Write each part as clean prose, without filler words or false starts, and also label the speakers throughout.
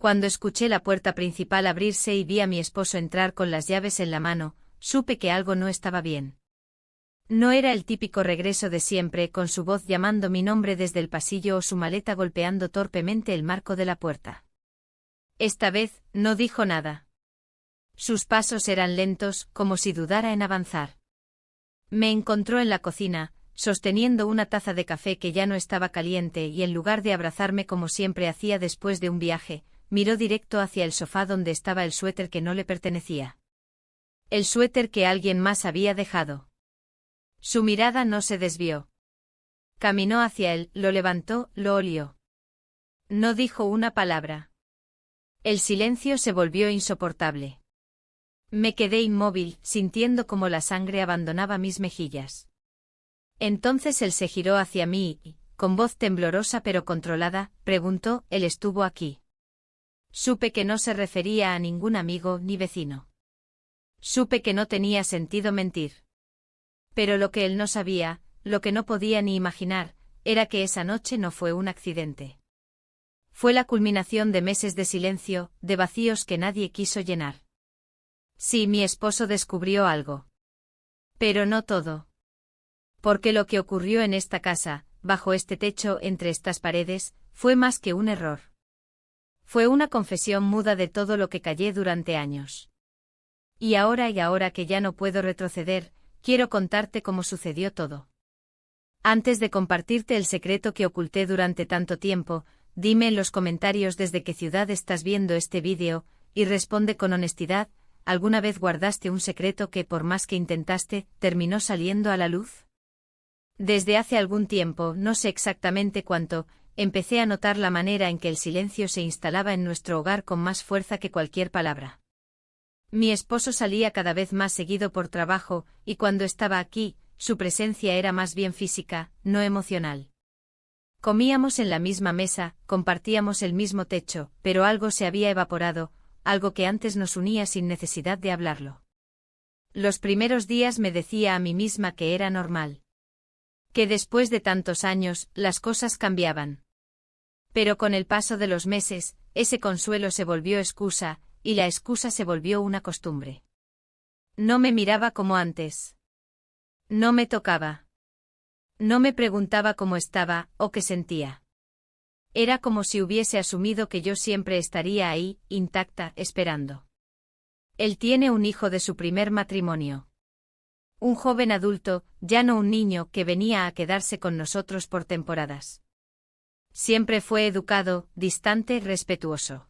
Speaker 1: Cuando escuché la puerta principal abrirse y vi a mi esposo entrar con las llaves en la mano, supe que algo no estaba bien. No era el típico regreso de siempre, con su voz llamando mi nombre desde el pasillo o su maleta golpeando torpemente el marco de la puerta. Esta vez, no dijo nada. Sus pasos eran lentos, como si dudara en avanzar. Me encontró en la cocina, sosteniendo una taza de café que ya no estaba caliente y en lugar de abrazarme como siempre hacía después de un viaje, miró directo hacia el sofá donde estaba el suéter que no le pertenecía. El suéter que alguien más había dejado. Su mirada no se desvió. Caminó hacia él, lo levantó, lo olió. No dijo una palabra. El silencio se volvió insoportable. Me quedé inmóvil, sintiendo como la sangre abandonaba mis mejillas. Entonces él se giró hacia mí y, con voz temblorosa pero controlada, preguntó: ¿Él estuvo aquí? Supe que no se refería a ningún amigo ni vecino. Supe que no tenía sentido mentir. Pero lo que él no sabía, lo que no podía ni imaginar, era que esa noche no fue un accidente. Fue la culminación de meses de silencio, de vacíos que nadie quiso llenar. Sí, mi esposo descubrió algo. Pero no todo. Porque lo que ocurrió en esta casa, bajo este techo, entre estas paredes, fue más que un error. Fue una confesión muda de todo lo que callé durante años. Y ahora que ya no puedo retroceder, quiero contarte cómo sucedió todo. Antes de compartirte el secreto que oculté durante tanto tiempo, dime en los comentarios desde qué ciudad estás viendo este vídeo, y responde con honestidad: ¿alguna vez guardaste un secreto que, por más que intentaste, terminó saliendo a la luz? Desde hace algún tiempo, no sé exactamente cuánto, empecé a notar la manera en que el silencio se instalaba en nuestro hogar con más fuerza que cualquier palabra. Mi esposo salía cada vez más seguido por trabajo, y cuando estaba aquí, su presencia era más bien física, no emocional. Comíamos en la misma mesa, compartíamos el mismo techo, pero algo se había evaporado, algo que antes nos unía sin necesidad de hablarlo. Los primeros días me decía a mí misma que era normal. Que después de tantos años, las cosas cambiaban. Pero con el paso de los meses, ese consuelo se volvió excusa, y la excusa se volvió una costumbre. No me miraba como antes. No me tocaba. No me preguntaba cómo estaba, o qué sentía. Era como si hubiese asumido que yo siempre estaría ahí, intacta, esperando. Él tiene un hijo de su primer matrimonio. Un joven adulto, ya no un niño, que venía a quedarse con nosotros por temporadas. Siempre fue educado, distante, respetuoso.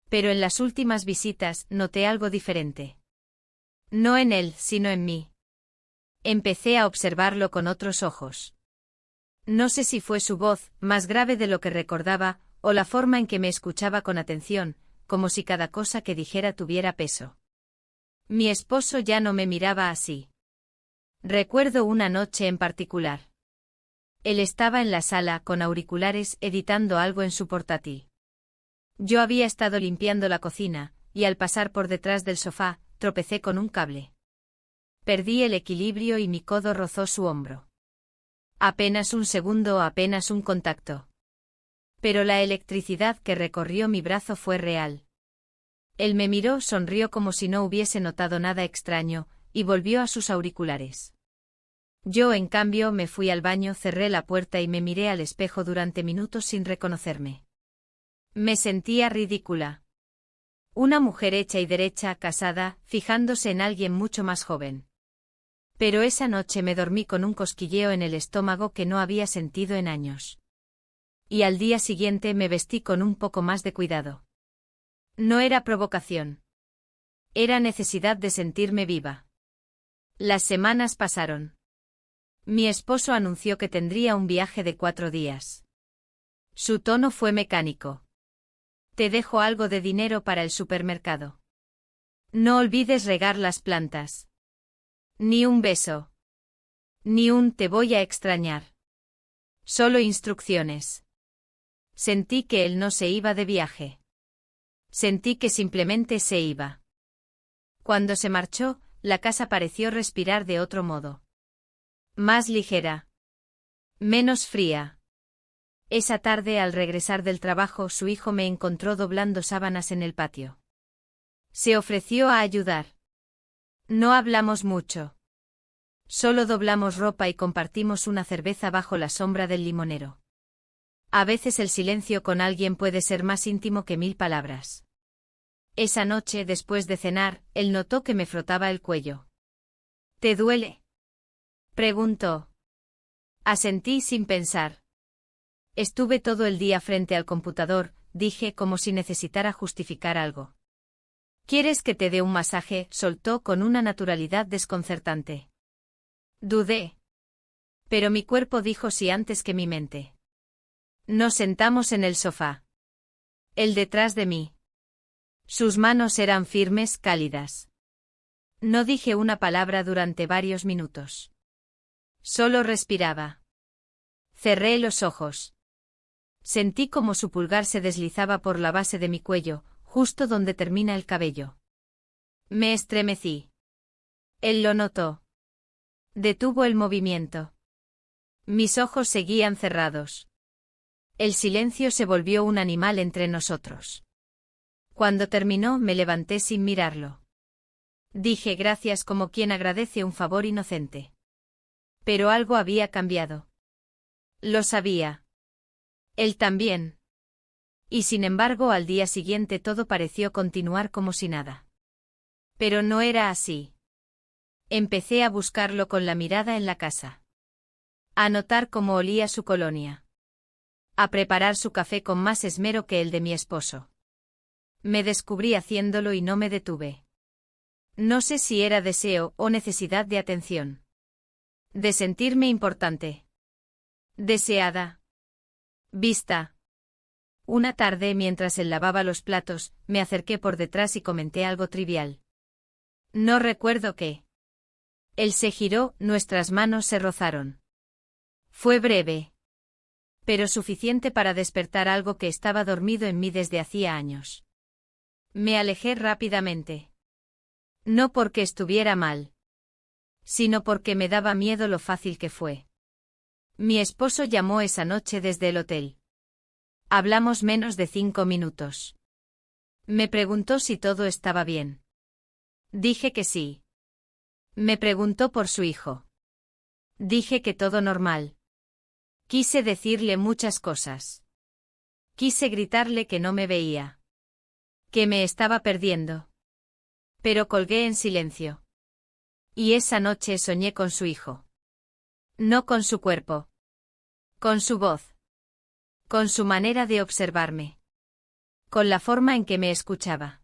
Speaker 1: Pero en las últimas visitas noté algo diferente. No en él, sino en mí. Empecé a observarlo con otros ojos. No sé si fue su voz, más grave de lo que recordaba, o la forma en que me escuchaba con atención, como si cada cosa que dijera tuviera peso. Mi esposo ya no me miraba así. Recuerdo una noche en particular. Él estaba en la sala con auriculares editando algo en su portátil. Yo había estado limpiando la cocina, y al pasar por detrás del sofá, tropecé con un cable. Perdí el equilibrio y mi codo rozó su hombro. Apenas un segundo, apenas un contacto. Pero la electricidad que recorrió mi brazo fue real. Él me miró, sonrió como si no hubiese notado nada extraño, y volvió a sus auriculares. Yo, en cambio, me fui al baño, cerré la puerta y me miré al espejo durante minutos sin reconocerme. Me sentía ridícula. Una mujer hecha y derecha, casada, fijándose en alguien mucho más joven. Pero esa noche me dormí con un cosquilleo en el estómago que no había sentido en años. Y al día siguiente me vestí con un poco más de cuidado. No era provocación. Era necesidad de sentirme viva. Las semanas pasaron. Mi esposo anunció que tendría un viaje de 4 días. Su tono fue mecánico. Te dejo algo de dinero para el supermercado. No olvides regar las plantas. Ni un beso. Ni un te voy a extrañar. Solo instrucciones. Sentí que él no se iba de viaje. Sentí que simplemente se iba. Cuando se marchó, la casa pareció respirar de otro modo. Más ligera. Menos fría. Esa tarde, al regresar del trabajo, su hijo me encontró doblando sábanas en el patio. Se ofreció a ayudar. No hablamos mucho. Solo doblamos ropa y compartimos una cerveza bajo la sombra del limonero. A veces el silencio con alguien puede ser más íntimo que 1000 palabras. Esa noche, después de cenar, él notó que me frotaba el cuello. ¿Te duele?, preguntó. Asentí sin pensar. Estuve todo el día frente al computador, dije como si necesitara justificar algo. ¿Quieres que te dé un masaje?, soltó con una naturalidad desconcertante. Dudé. Pero mi cuerpo dijo sí antes que mi mente. Nos sentamos en el sofá. Él detrás de mí. Sus manos eran firmes, cálidas. No dije una palabra durante varios minutos. Solo respiraba. Cerré los ojos. Sentí como su pulgar se deslizaba por la base de mi cuello, justo donde termina el cabello. Me estremecí. Él lo notó. Detuvo el movimiento. Mis ojos seguían cerrados. El silencio se volvió un animal entre nosotros. Cuando terminó, me levanté sin mirarlo. Dije gracias como quien agradece un favor inocente. Pero algo había cambiado. Lo sabía. Él también. Y sin embargo, al día siguiente todo pareció continuar como si nada. Pero no era así. Empecé a buscarlo con la mirada en la casa. A notar cómo olía su colonia. A preparar su café con más esmero que el de mi esposo. Me descubrí haciéndolo y no me detuve. No sé si era deseo o necesidad de atención. De sentirme importante. Deseada. Vista. Una tarde, mientras él lavaba los platos, me acerqué por detrás y comenté algo trivial. No recuerdo qué. Él se giró, nuestras manos se rozaron. Fue breve. Pero suficiente para despertar algo que estaba dormido en mí desde hacía años. Me alejé rápidamente. No porque estuviera mal, sino porque me daba miedo lo fácil que fue. Mi esposo llamó esa noche desde el hotel. Hablamos menos de 5 minutos. Me preguntó si todo estaba bien. Dije que sí. Me preguntó por su hijo. Dije que todo normal. Quise decirle muchas cosas. Quise gritarle que no me veía. Que me estaba perdiendo. Pero colgué en silencio. Y esa noche soñé con su hijo. No con su cuerpo. Con su voz. Con su manera de observarme. Con la forma en que me escuchaba.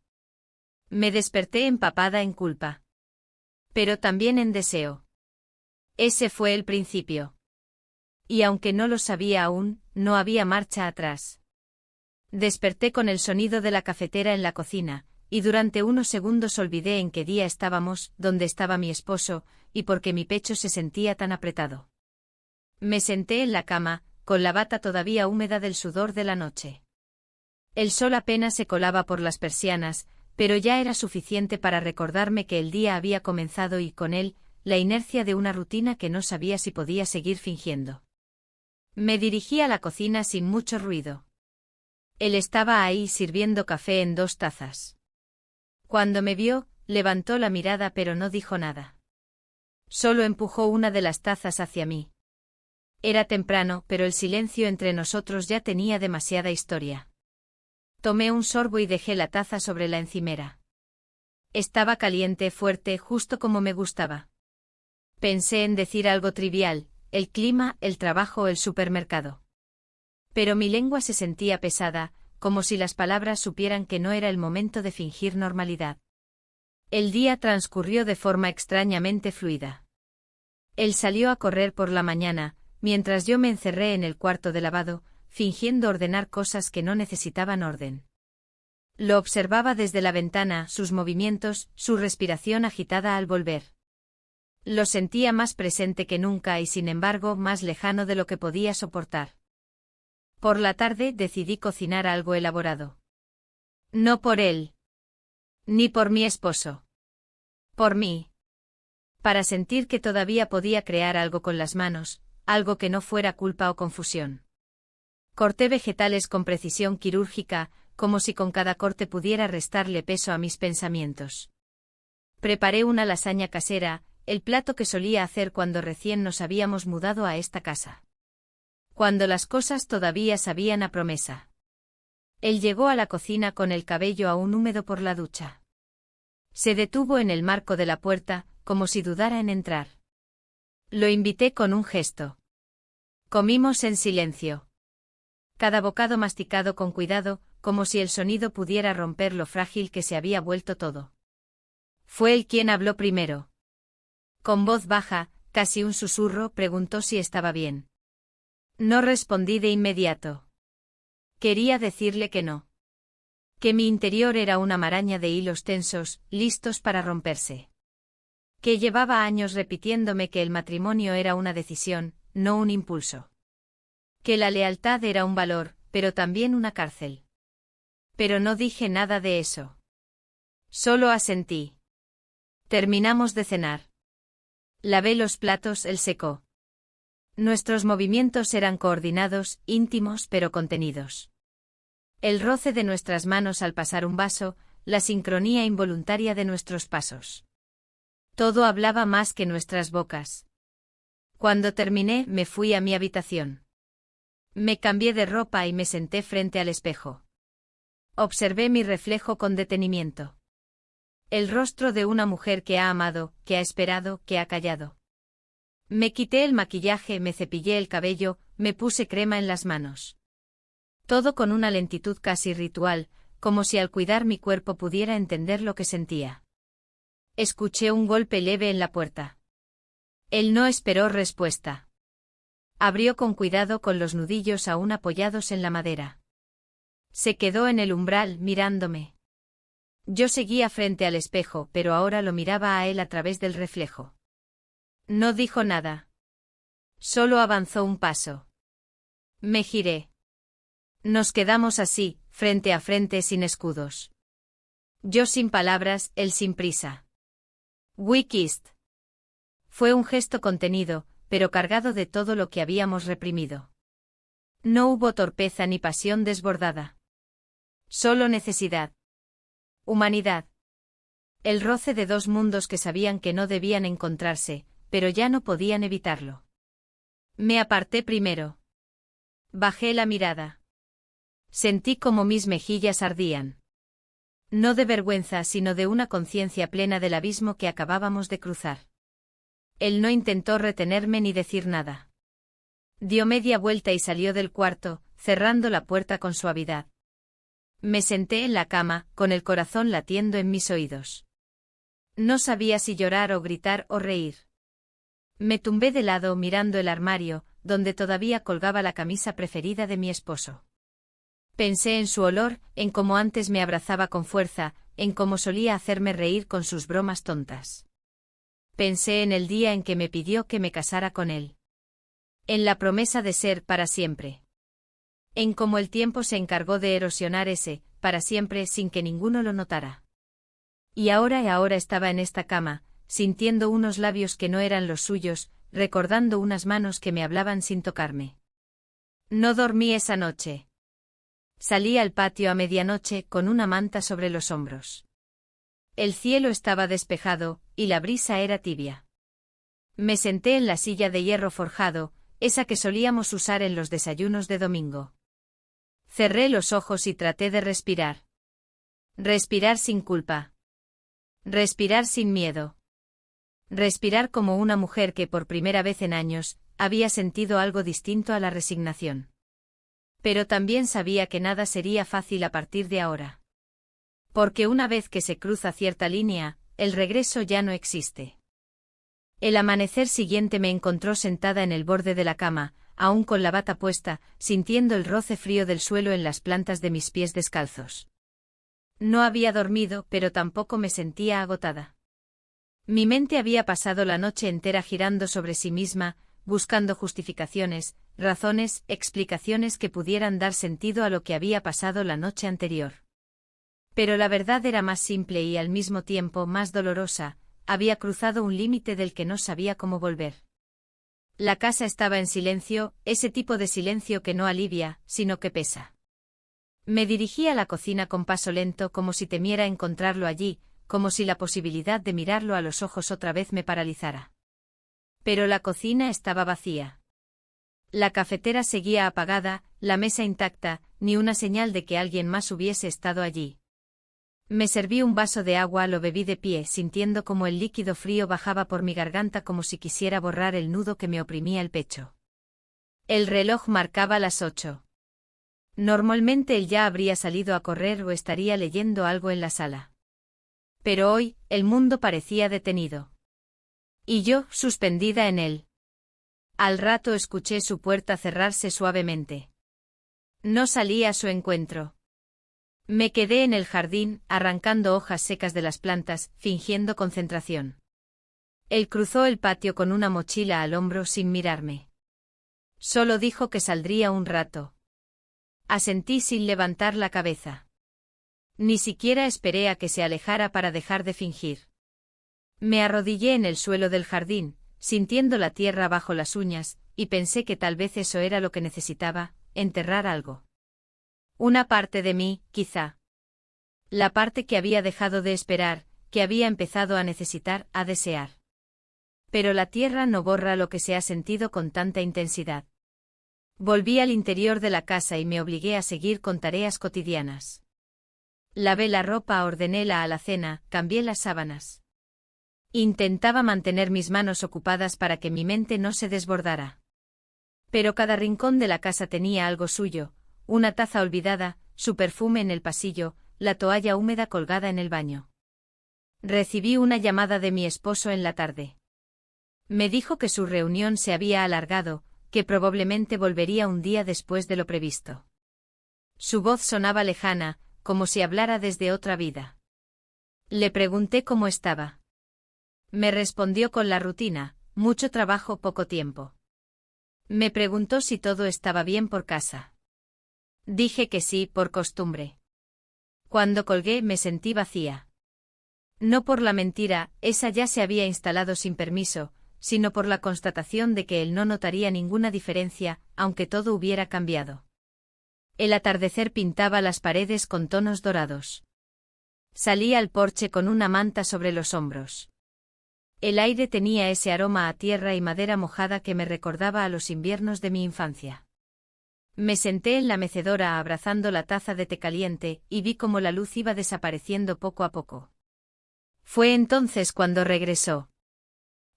Speaker 1: Me desperté empapada en culpa. Pero también en deseo. Ese fue el principio. Y aunque no lo sabía aún, no había marcha atrás. Desperté con el sonido de la cafetera en la cocina, y durante unos segundos olvidé en qué día estábamos, dónde estaba mi esposo, y por qué mi pecho se sentía tan apretado. Me senté en la cama, con la bata todavía húmeda del sudor de la noche. El sol apenas se colaba por las persianas, pero ya era suficiente para recordarme que el día había comenzado y con él, la inercia de una rutina que no sabía si podía seguir fingiendo. Me dirigí a la cocina sin mucho ruido. Él estaba ahí sirviendo café en 2 tazas. Cuando me vio, levantó la mirada pero no dijo nada. Solo empujó una de las tazas hacia mí. Era temprano, pero el silencio entre nosotros ya tenía demasiada historia. Tomé un sorbo y dejé la taza sobre la encimera. Estaba caliente, fuerte, justo como me gustaba. Pensé en decir algo trivial, el clima, el trabajo, el supermercado. Pero mi lengua se sentía pesada, como si las palabras supieran que no era el momento de fingir normalidad. El día transcurrió de forma extrañamente fluida. Él salió a correr por la mañana, mientras yo me encerré en el cuarto de lavado, fingiendo ordenar cosas que no necesitaban orden. Lo observaba desde la ventana, sus movimientos, su respiración agitada al volver. Lo sentía más presente que nunca y sin embargo más lejano de lo que podía soportar. Por la tarde decidí cocinar algo elaborado. No por él. Ni por mi esposo. Por mí. Para sentir que todavía podía crear algo con las manos, algo que no fuera culpa o confusión. Corté vegetales con precisión quirúrgica, como si con cada corte pudiera restarle peso a mis pensamientos. Preparé una lasaña casera, el plato que solía hacer cuando recién nos habíamos mudado a esta casa. Cuando las cosas todavía sabían a promesa. Él llegó a la cocina con el cabello aún húmedo por la ducha. Se detuvo en el marco de la puerta, como si dudara en entrar. Lo invité con un gesto. Comimos en silencio. Cada bocado masticado con cuidado, como si el sonido pudiera romper lo frágil que se había vuelto todo. Fue él quien habló primero. Con voz baja, casi un susurro, preguntó si estaba bien. No respondí de inmediato. Quería decirle que no. Que mi interior era una maraña de hilos tensos, listos para romperse. Que llevaba años repitiéndome que el matrimonio era una decisión, no un impulso. Que la lealtad era un valor, pero también una cárcel. Pero no dije nada de eso. Solo asentí. Terminamos de cenar. Lavé los platos, él secó. Nuestros movimientos eran coordinados, íntimos pero contenidos. El roce de nuestras manos al pasar un vaso, la sincronía involuntaria de nuestros pasos. Todo hablaba más que nuestras bocas. Cuando terminé, me fui a mi habitación. Me cambié de ropa y me senté frente al espejo. Observé mi reflejo con detenimiento. El rostro de una mujer que ha amado, que ha esperado, que ha callado. Me quité el maquillaje, me cepillé el cabello, me puse crema en las manos. Todo con una lentitud casi ritual, como si al cuidar mi cuerpo pudiera entender lo que sentía. Escuché un golpe leve en la puerta. Él no esperó respuesta. Abrió con cuidado con los nudillos aún apoyados en la madera. Se quedó en el umbral mirándome. Yo seguía frente al espejo, pero ahora lo miraba a él a través del reflejo. No dijo nada. Solo avanzó un paso. Me giré. Nos quedamos así, frente a frente sin escudos. Yo sin palabras, él sin prisa. We kissed. Fue un gesto contenido, pero cargado de todo lo que habíamos reprimido. No hubo torpeza ni pasión desbordada. Solo necesidad. Humanidad. El roce de dos mundos que sabían que no debían encontrarse, pero ya no podían evitarlo. Me aparté primero. Bajé la mirada. Sentí como mis mejillas ardían. No de vergüenza, sino de una conciencia plena del abismo que acabábamos de cruzar. Él no intentó retenerme ni decir nada. Dio media vuelta y salió del cuarto, cerrando la puerta con suavidad. Me senté en la cama, con el corazón latiendo en mis oídos. No sabía si llorar o gritar o reír. Me tumbé de lado mirando el armario, donde todavía colgaba la camisa preferida de mi esposo. Pensé en su olor, en cómo antes me abrazaba con fuerza, en cómo solía hacerme reír con sus bromas tontas. Pensé en el día en que me pidió que me casara con él. En la promesa de ser para siempre. En cómo el tiempo se encargó de erosionar ese, para siempre sin que ninguno lo notara. Y ahora estaba en esta cama, sintiendo unos labios que no eran los suyos, recordando unas manos que me hablaban sin tocarme. No dormí esa noche. Salí al patio a medianoche con una manta sobre los hombros. El cielo estaba despejado, y la brisa era tibia. Me senté en la silla de hierro forjado, esa que solíamos usar en los desayunos de domingo. Cerré los ojos y traté de respirar. Respirar sin culpa. Respirar sin miedo. Respirar como una mujer que por primera vez en años, había sentido algo distinto a la resignación. Pero también sabía que nada sería fácil a partir de ahora. Porque una vez que se cruza cierta línea, el regreso ya no existe. El amanecer siguiente me encontró sentada en el borde de la cama, aún con la bata puesta, sintiendo el roce frío del suelo en las plantas de mis pies descalzos. No había dormido, pero tampoco me sentía agotada. Mi mente había pasado la noche entera girando sobre sí misma, buscando justificaciones, razones, explicaciones que pudieran dar sentido a lo que había pasado la noche anterior. Pero la verdad era más simple y al mismo tiempo más dolorosa, había cruzado un límite del que no sabía cómo volver. La casa estaba en silencio, ese tipo de silencio que no alivia, sino que pesa. Me dirigí a la cocina con paso lento como si temiera encontrarlo allí, como si la posibilidad de mirarlo a los ojos otra vez me paralizara. Pero la cocina estaba vacía. La cafetera seguía apagada, la mesa intacta, ni una señal de que alguien más hubiese estado allí. Me serví un vaso de agua, lo bebí de pie, sintiendo como el líquido frío bajaba por mi garganta como si quisiera borrar el nudo que me oprimía el pecho. El reloj marcaba las 8. Normalmente él ya habría salido a correr o estaría leyendo algo en la sala. Pero hoy, el mundo parecía detenido. Y yo, suspendida en él. Al rato escuché su puerta cerrarse suavemente. No salí a su encuentro. Me quedé en el jardín, arrancando hojas secas de las plantas, fingiendo concentración. Él cruzó el patio con una mochila al hombro sin mirarme. Solo dijo que saldría un rato. Asentí sin levantar la cabeza. Ni siquiera esperé a que se alejara para dejar de fingir. Me arrodillé en el suelo del jardín, sintiendo la tierra bajo las uñas, y pensé que tal vez eso era lo que necesitaba, enterrar algo. Una parte de mí, quizá. La parte que había dejado de esperar, que había empezado a necesitar, a desear. Pero la tierra no borra lo que se ha sentido con tanta intensidad. Volví al interior de la casa y me obligué a seguir con tareas cotidianas. Lavé la ropa, ordené la alacena, cambié las sábanas. Intentaba mantener mis manos ocupadas para que mi mente no se desbordara. Pero cada rincón de la casa tenía algo suyo, una taza olvidada, su perfume en el pasillo, la toalla húmeda colgada en el baño. Recibí una llamada de mi esposo en la tarde. Me dijo que su reunión se había alargado, que probablemente volvería un día después de lo previsto. Su voz sonaba lejana, como si hablara desde otra vida. Le pregunté cómo estaba. Me respondió con la rutina, mucho trabajo, poco tiempo. Me preguntó si todo estaba bien por casa. Dije que sí, por costumbre. Cuando colgué me sentí vacía. No por la mentira, esa ya se había instalado sin permiso, sino por la constatación de que él no notaría ninguna diferencia, aunque todo hubiera cambiado. El atardecer pintaba las paredes con tonos dorados. Salí al porche con una manta sobre los hombros. El aire tenía ese aroma a tierra y madera mojada que me recordaba a los inviernos de mi infancia. Me senté en la mecedora abrazando la taza de té caliente y vi cómo la luz iba desapareciendo poco a poco. Fue entonces cuando regresó.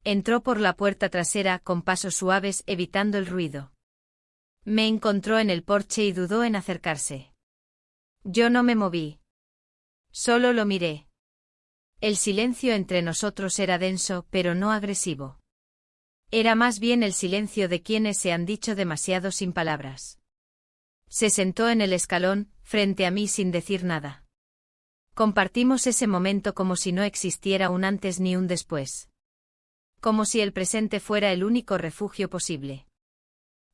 Speaker 1: Entró por la puerta trasera con pasos suaves evitando el ruido. Me encontró en el porche y dudó en acercarse. Yo no me moví. Solo lo miré. El silencio entre nosotros era denso, pero no agresivo. Era más bien el silencio de quienes se han dicho demasiado sin palabras. Se sentó en el escalón, frente a mí sin decir nada. Compartimos ese momento como si no existiera un antes ni un después. Como si el presente fuera el único refugio posible.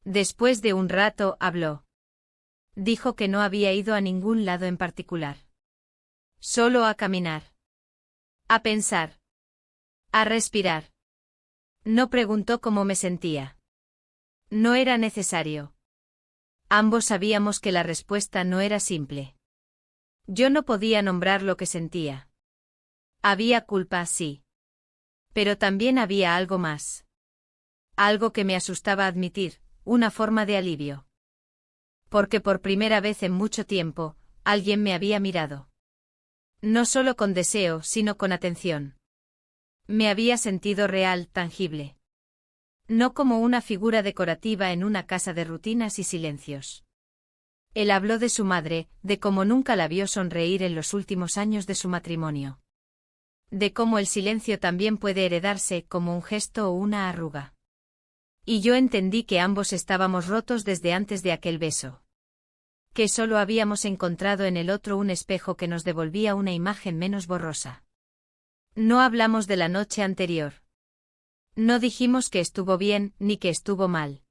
Speaker 1: Después de un rato, habló. Dijo que no había ido a ningún lado en particular. Solo a caminar. A pensar. A respirar. No preguntó cómo me sentía. No era necesario. Ambos sabíamos que la respuesta no era simple. Yo no podía nombrar lo que sentía. Había culpa, sí. Pero también había algo más. Algo que me asustaba admitir, una forma de alivio. Porque por primera vez en mucho tiempo, alguien me había mirado. No solo con deseo, sino con atención. Me había sentido real, tangible. No como una figura decorativa en una casa de rutinas y silencios. Él habló de su madre, de cómo nunca la vio sonreír en los últimos años de su matrimonio. De cómo el silencio también puede heredarse como un gesto o una arruga. Y yo entendí que ambos estábamos rotos desde antes de aquel beso. Que solo habíamos encontrado en el otro un espejo que nos devolvía una imagen menos borrosa. No hablamos de la noche anterior. No dijimos que estuvo bien, ni que estuvo mal.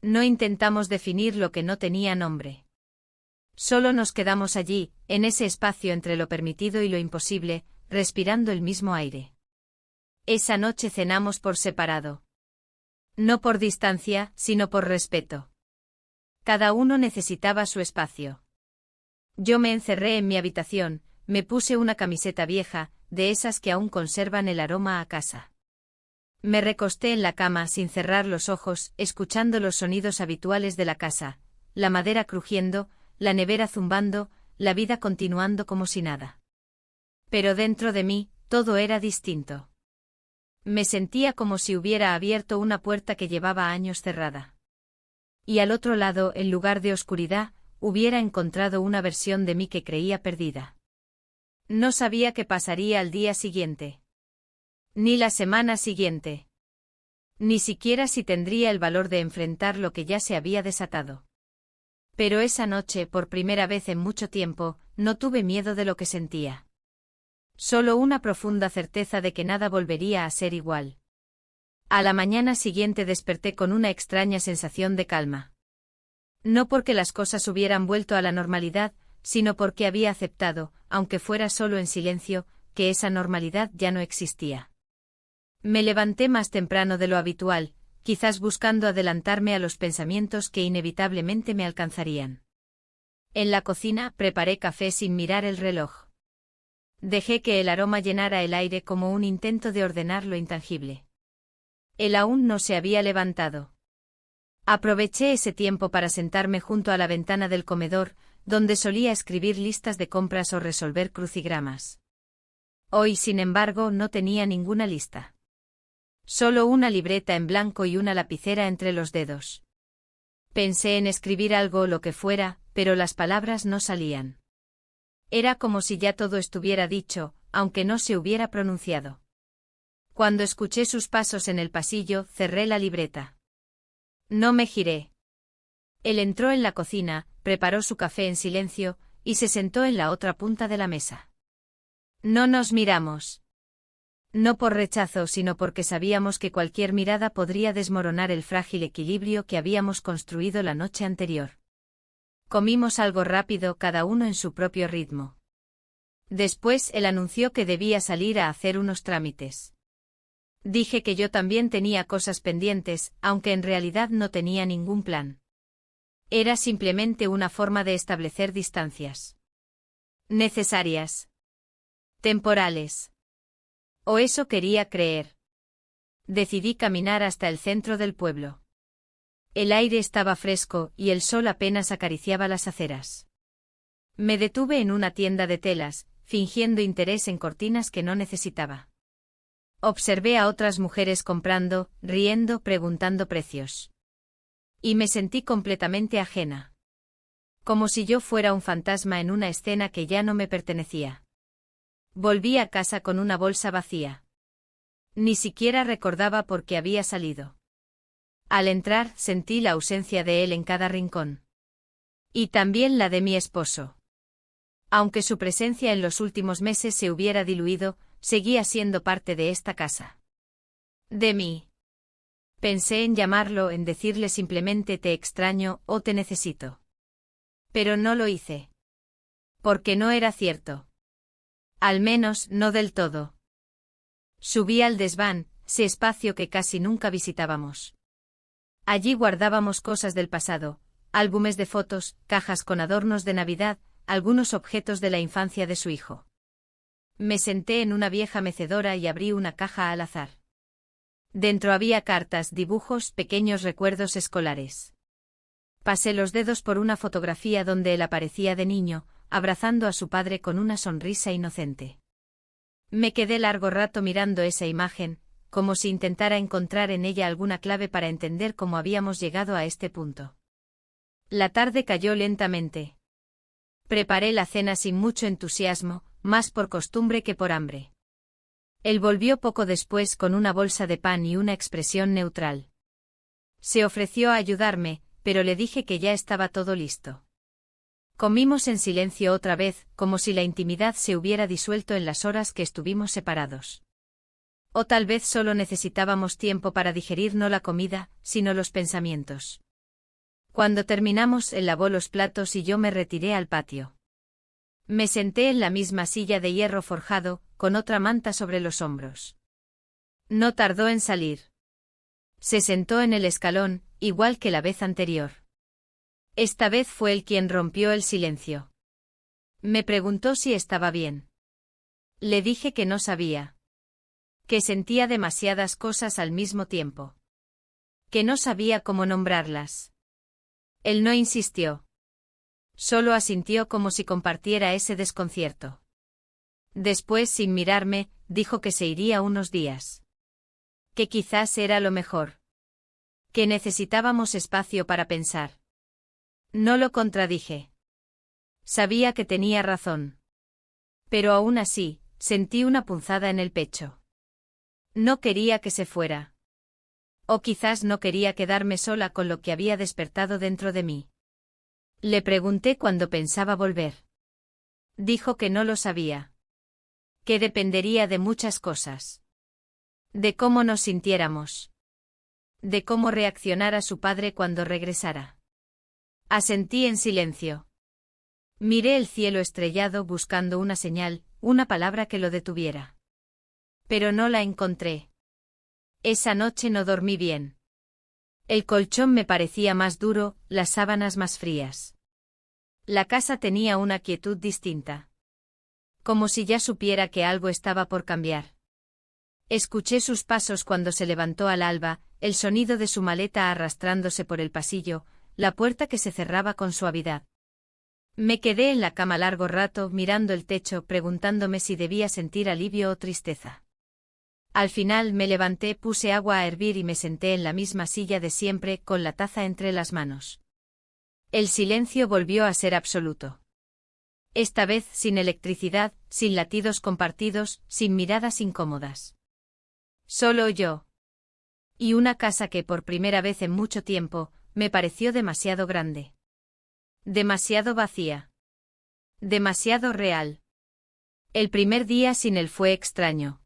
Speaker 1: No intentamos definir lo que no tenía nombre. Solo nos quedamos allí, en ese espacio entre lo permitido y lo imposible, respirando el mismo aire. Esa noche cenamos por separado. No por distancia, sino por respeto. Cada uno necesitaba su espacio. Yo me encerré en mi habitación, me puse una camiseta vieja, de esas que aún conservan el aroma a casa. Me recosté en la cama sin cerrar los ojos, escuchando los sonidos habituales de la casa, la madera crujiendo, la nevera zumbando, la vida continuando como si nada. Pero dentro de mí, todo era distinto. Me sentía como si hubiera abierto una puerta que llevaba años cerrada. Y al otro lado, en lugar de oscuridad, hubiera encontrado una versión de mí que creía perdida. No sabía qué pasaría al día siguiente. Ni la semana siguiente. Ni siquiera si tendría el valor de enfrentar lo que ya se había desatado. Pero esa noche, por primera vez en mucho tiempo, no tuve miedo de lo que sentía. Solo una profunda certeza de que nada volvería a ser igual. A la mañana siguiente desperté con una extraña sensación de calma. No porque las cosas hubieran vuelto a la normalidad, sino porque había aceptado, aunque fuera solo en silencio, que esa normalidad ya no existía. Me levanté más temprano de lo habitual, quizás buscando adelantarme a los pensamientos que inevitablemente me alcanzarían. En la cocina preparé café sin mirar el reloj. Dejé que el aroma llenara el aire como un intento de ordenar lo intangible. Él aún no se había levantado. Aproveché ese tiempo para sentarme junto a la ventana del comedor, donde solía escribir listas de compras o resolver crucigramas. Hoy, sin embargo, no tenía ninguna lista. Solo una libreta en blanco y una lapicera entre los dedos. Pensé en escribir algo o lo que fuera, pero las palabras no salían. Era como si ya todo estuviera dicho, aunque no se hubiera pronunciado. Cuando escuché sus pasos en el pasillo, cerré la libreta. No me giré. Él entró en la cocina, preparó su café en silencio, y se sentó en la otra punta de la mesa. No nos miramos. No por rechazo, sino porque sabíamos que cualquier mirada podría desmoronar el frágil equilibrio que habíamos construido la noche anterior. Comimos algo rápido, cada uno en su propio ritmo. Después él anunció que debía salir a hacer unos trámites. Dije que yo también tenía cosas pendientes, aunque en realidad no tenía ningún plan. Era simplemente una forma de establecer distancias. Necesarias. Temporales. O eso quería creer. Decidí caminar hasta el centro del pueblo. El aire estaba fresco y el sol apenas acariciaba las aceras. Me detuve en una tienda de telas, fingiendo interés en cortinas que no necesitaba. Observé a otras mujeres comprando, riendo, preguntando precios. Y me sentí completamente ajena. Como si yo fuera un fantasma en una escena que ya no me pertenecía. Volví a casa con una bolsa vacía. Ni siquiera recordaba por qué había salido. Al entrar, sentí la ausencia de él en cada rincón. Y también la de mi esposo. Aunque su presencia en los últimos meses se hubiera diluido, seguía siendo parte de esta casa. De mí. Pensé en llamarlo, en decirle simplemente te extraño o te necesito. Pero no lo hice. Porque no era cierto. Al menos, no del todo. Subí al desván, ese espacio que casi nunca visitábamos. Allí guardábamos cosas del pasado, álbumes de fotos, cajas con adornos de Navidad, algunos objetos de la infancia de su hijo. Me senté en una vieja mecedora y abrí una caja al azar. Dentro había cartas, dibujos, pequeños recuerdos escolares. Pasé los dedos por una fotografía donde él aparecía de niño, abrazando a su padre con una sonrisa inocente. Me quedé largo rato mirando esa imagen, como si intentara encontrar en ella alguna clave para entender cómo habíamos llegado a este punto. La tarde cayó lentamente. Preparé la cena sin mucho entusiasmo, más por costumbre que por hambre. Él volvió poco después con una bolsa de pan y una expresión neutral. Se ofreció a ayudarme, pero le dije que ya estaba todo listo. Comimos en silencio otra vez, como si la intimidad se hubiera disuelto en las horas que estuvimos separados. O tal vez solo necesitábamos tiempo para digerir no la comida, sino los pensamientos. Cuando terminamos, él lavó los platos y yo me retiré al patio. Me senté en la misma silla de hierro forjado, con otra manta sobre los hombros. No tardó en salir. Se sentó en el escalón, igual que la vez anterior. Esta vez fue él quien rompió el silencio. Me preguntó si estaba bien. Le dije que no sabía. Que sentía demasiadas cosas al mismo tiempo. Que no sabía cómo nombrarlas. Él no insistió. Solo asintió como si compartiera ese desconcierto. Después, sin mirarme, dijo que se iría unos días. Que quizás era lo mejor. Que necesitábamos espacio para pensar. No lo contradije. Sabía que tenía razón. Pero aún así, sentí una punzada en el pecho. No quería que se fuera. O quizás no quería quedarme sola con lo que había despertado dentro de mí. Le pregunté cuándo pensaba volver. Dijo que no lo sabía. Que dependería de muchas cosas. De cómo nos sintiéramos. De cómo reaccionara su padre cuando regresara. Asentí en silencio. Miré el cielo estrellado buscando una señal, una palabra que lo detuviera. Pero no la encontré. Esa noche no dormí bien. El colchón me parecía más duro, las sábanas más frías. La casa tenía una quietud distinta. Como si ya supiera que algo estaba por cambiar. Escuché sus pasos cuando se levantó al alba, el sonido de su maleta arrastrándose por el pasillo, la puerta que se cerraba con suavidad. Me quedé en la cama largo rato mirando el techo preguntándome si debía sentir alivio o tristeza. Al final me levanté, puse agua a hervir y me senté en la misma silla de siempre con la taza entre las manos. El silencio volvió a ser absoluto. Esta vez sin electricidad, sin latidos compartidos, sin miradas incómodas. Solo yo. Y una casa que por primera vez en mucho tiempo, me pareció demasiado grande. Demasiado vacía. Demasiado real. El primer día sin él fue extraño.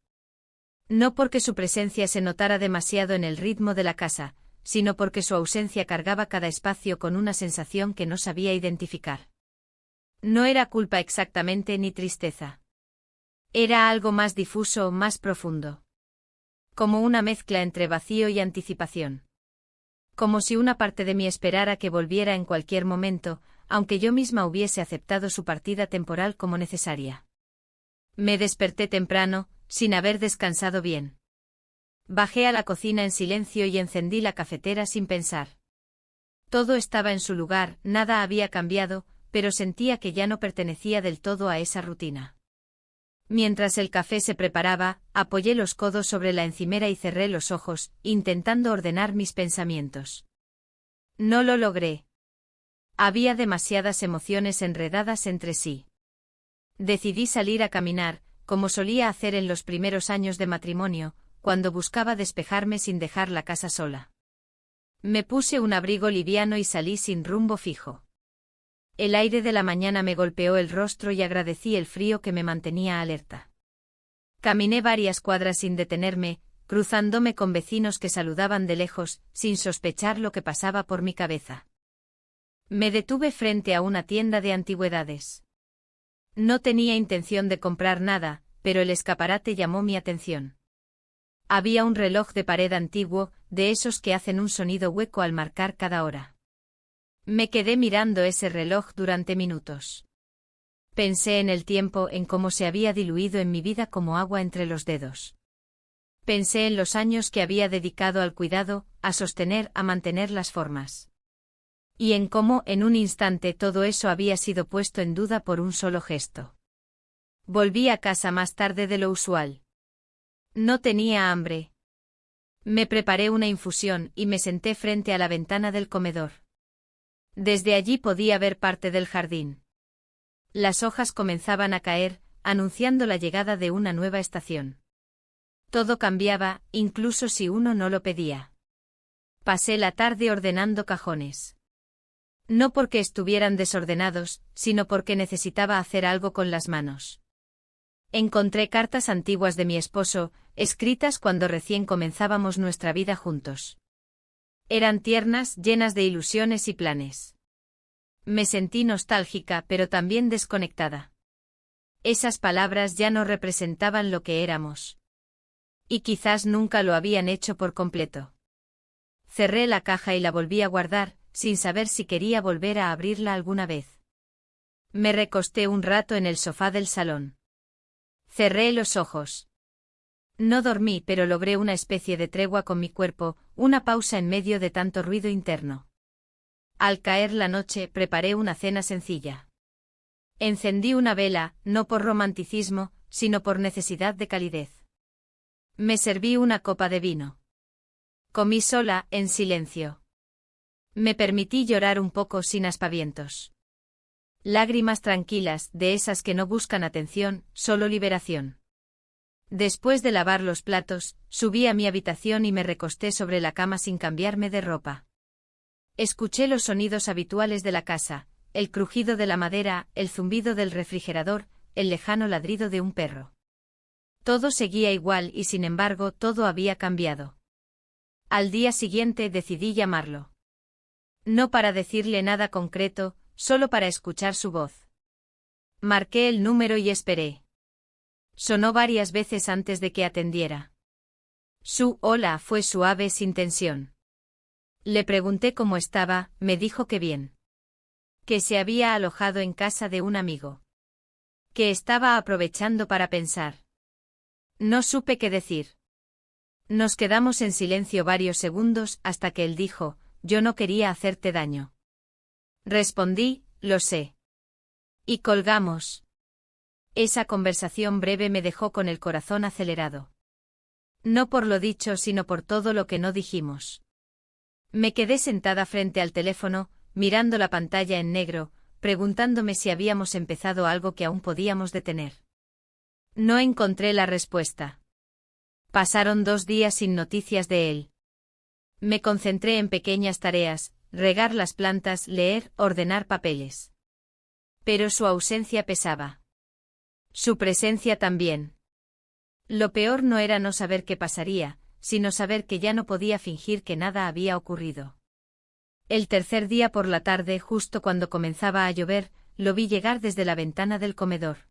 Speaker 1: No porque su presencia se notara demasiado en el ritmo de la casa, sino porque su ausencia cargaba cada espacio con una sensación que no sabía identificar. No era culpa exactamente ni tristeza. Era algo más difuso, más profundo. Como una mezcla entre vacío y anticipación. Como si una parte de mí esperara que volviera en cualquier momento, aunque yo misma hubiese aceptado su partida temporal como necesaria. Me desperté temprano, sin haber descansado bien. Bajé a la cocina en silencio y encendí la cafetera sin pensar. Todo estaba en su lugar, nada había cambiado, pero sentía que ya no pertenecía del todo a esa rutina. Mientras el café se preparaba, apoyé los codos sobre la encimera y cerré los ojos, intentando ordenar mis pensamientos. No lo logré. Había demasiadas emociones enredadas entre sí. Decidí salir a caminar, como solía hacer en los primeros años de matrimonio, cuando buscaba despejarme sin dejar la casa sola. Me puse un abrigo liviano y salí sin rumbo fijo. El aire de la mañana me golpeó el rostro y agradecí el frío que me mantenía alerta. Caminé varias cuadras sin detenerme, cruzándome con vecinos que saludaban de lejos, sin sospechar lo que pasaba por mi cabeza. Me detuve frente a una tienda de antigüedades. No tenía intención de comprar nada, pero el escaparate llamó mi atención. Había un reloj de pared antiguo, de esos que hacen un sonido hueco al marcar cada hora. Me quedé mirando ese reloj durante minutos. Pensé en el tiempo, en cómo se había diluido en mi vida como agua entre los dedos. Pensé en los años que había dedicado al cuidado, a sostener, a mantener las formas. Y en cómo, en un instante, todo eso había sido puesto en duda por un solo gesto. Volví a casa más tarde de lo usual. No tenía hambre. Me preparé una infusión y me senté frente a la ventana del comedor. Desde allí podía ver parte del jardín. Las hojas comenzaban a caer, anunciando la llegada de una nueva estación. Todo cambiaba, incluso si uno no lo pedía. Pasé la tarde ordenando cajones. No porque estuvieran desordenados, sino porque necesitaba hacer algo con las manos. Encontré cartas antiguas de mi esposo, escritas cuando recién comenzábamos nuestra vida juntos. Eran tiernas, llenas de ilusiones y planes. Me sentí nostálgica, pero también desconectada. Esas palabras ya no representaban lo que éramos. Y quizás nunca lo habían hecho por completo. Cerré la caja y la volví a guardar, sin saber si quería volver a abrirla alguna vez. Me recosté un rato en el sofá del salón. Cerré los ojos. No dormí, pero logré una especie de tregua con mi cuerpo, una pausa en medio de tanto ruido interno. Al caer la noche, preparé una cena sencilla. Encendí una vela, no por romanticismo, sino por necesidad de calidez. Me serví una copa de vino. Comí sola, en silencio. Me permití llorar un poco sin aspavientos. Lágrimas tranquilas, de esas que no buscan atención, solo liberación. Después de lavar los platos, subí a mi habitación y me recosté sobre la cama sin cambiarme de ropa. Escuché los sonidos habituales de la casa, el crujido de la madera, el zumbido del refrigerador, el lejano ladrido de un perro. Todo seguía igual y sin embargo todo había cambiado. Al día siguiente decidí llamarlo. No para decirle nada concreto, solo para escuchar su voz. Marqué el número y esperé. Sonó varias veces antes de que atendiera. Su hola fue suave sin tensión. Le pregunté cómo estaba, me dijo que bien. Que se había alojado en casa de un amigo. Que estaba aprovechando para pensar. No supe qué decir. Nos quedamos en silencio varios segundos hasta que él dijo, yo no quería hacerte daño. Respondí, lo sé. Y colgamos. Esa conversación breve me dejó con el corazón acelerado. No por lo dicho sino por todo lo que no dijimos. Me quedé sentada frente al teléfono, mirando la pantalla en negro, preguntándome si habíamos empezado algo que aún podíamos detener. No encontré la respuesta. Pasaron 2 días sin noticias de él. Me concentré en pequeñas tareas, regar las plantas, leer, ordenar papeles. Pero su ausencia pesaba. Su presencia también. Lo peor no era no saber qué pasaría, sino saber que ya no podía fingir que nada había ocurrido. El tercer día por la tarde, justo cuando comenzaba a llover, lo vi llegar desde la ventana del comedor.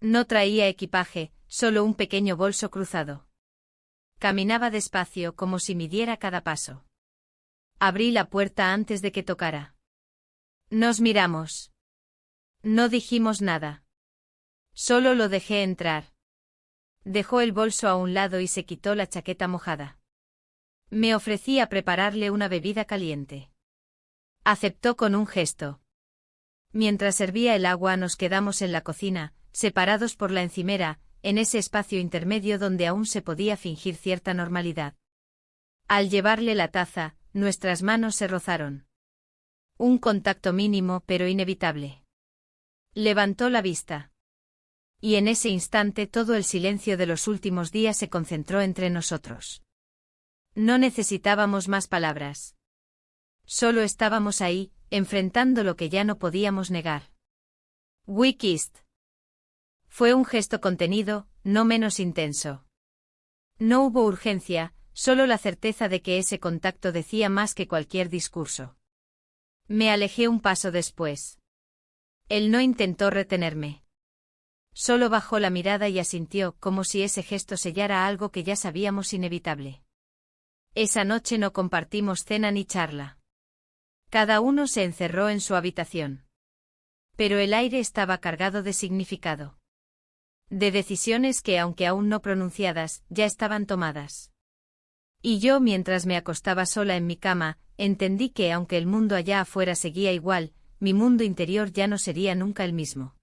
Speaker 1: No traía equipaje, solo un pequeño bolso cruzado. Caminaba despacio como si midiera cada paso. Abrí la puerta antes de que tocara. Nos miramos. No dijimos nada. Solo lo dejé entrar. Dejó el bolso a un lado y se quitó la chaqueta mojada. Me ofrecí a prepararle una bebida caliente. Aceptó con un gesto. Mientras servía el agua nos quedamos en la cocina, separados por la encimera, en ese espacio intermedio donde aún se podía fingir cierta normalidad. Al llevarle la taza, nuestras manos se rozaron. Un contacto mínimo pero inevitable. Levantó la vista. Y en ese instante todo el silencio de los últimos días se concentró entre nosotros. No necesitábamos más palabras. Solo estábamos ahí, enfrentando lo que ya no podíamos negar. We kissed. Fue un gesto contenido, no menos intenso. No hubo urgencia, solo la certeza de que ese contacto decía más que cualquier discurso. Me alejé un paso después. Él no intentó retenerme. Solo bajó la mirada y asintió, como si ese gesto sellara algo que ya sabíamos inevitable. Esa noche no compartimos cena ni charla. Cada uno se encerró en su habitación. Pero el aire estaba cargado de significado. De decisiones que, aunque aún no pronunciadas, ya estaban tomadas. Y yo, mientras me acostaba sola en mi cama, entendí que, aunque el mundo allá afuera seguía igual, mi mundo interior ya no sería nunca el mismo.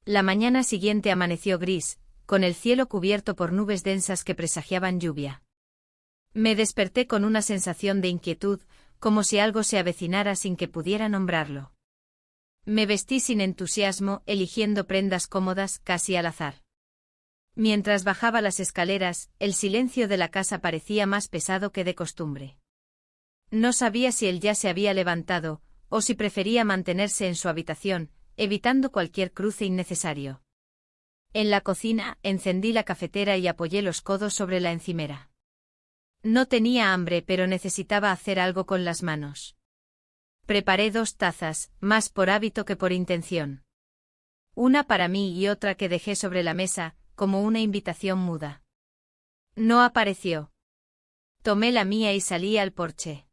Speaker 1: La mañana siguiente amaneció gris, con el cielo cubierto por nubes densas que presagiaban lluvia. Me desperté con una sensación de inquietud, como si algo se avecinara sin que pudiera nombrarlo. Me vestí sin entusiasmo, eligiendo prendas cómodas, casi al azar. Mientras bajaba las escaleras, el silencio de la casa parecía más pesado que de costumbre. No sabía si él ya se había levantado, o si prefería mantenerse en su habitación, evitando cualquier cruce innecesario. En la cocina, encendí la cafetera y apoyé los codos sobre la encimera. No tenía hambre, pero necesitaba hacer algo con las manos. Preparé 2 tazas, más por hábito que por intención. Una para mí y otra que dejé sobre la mesa, como una invitación muda. No apareció. Tomé la mía y salí al porche.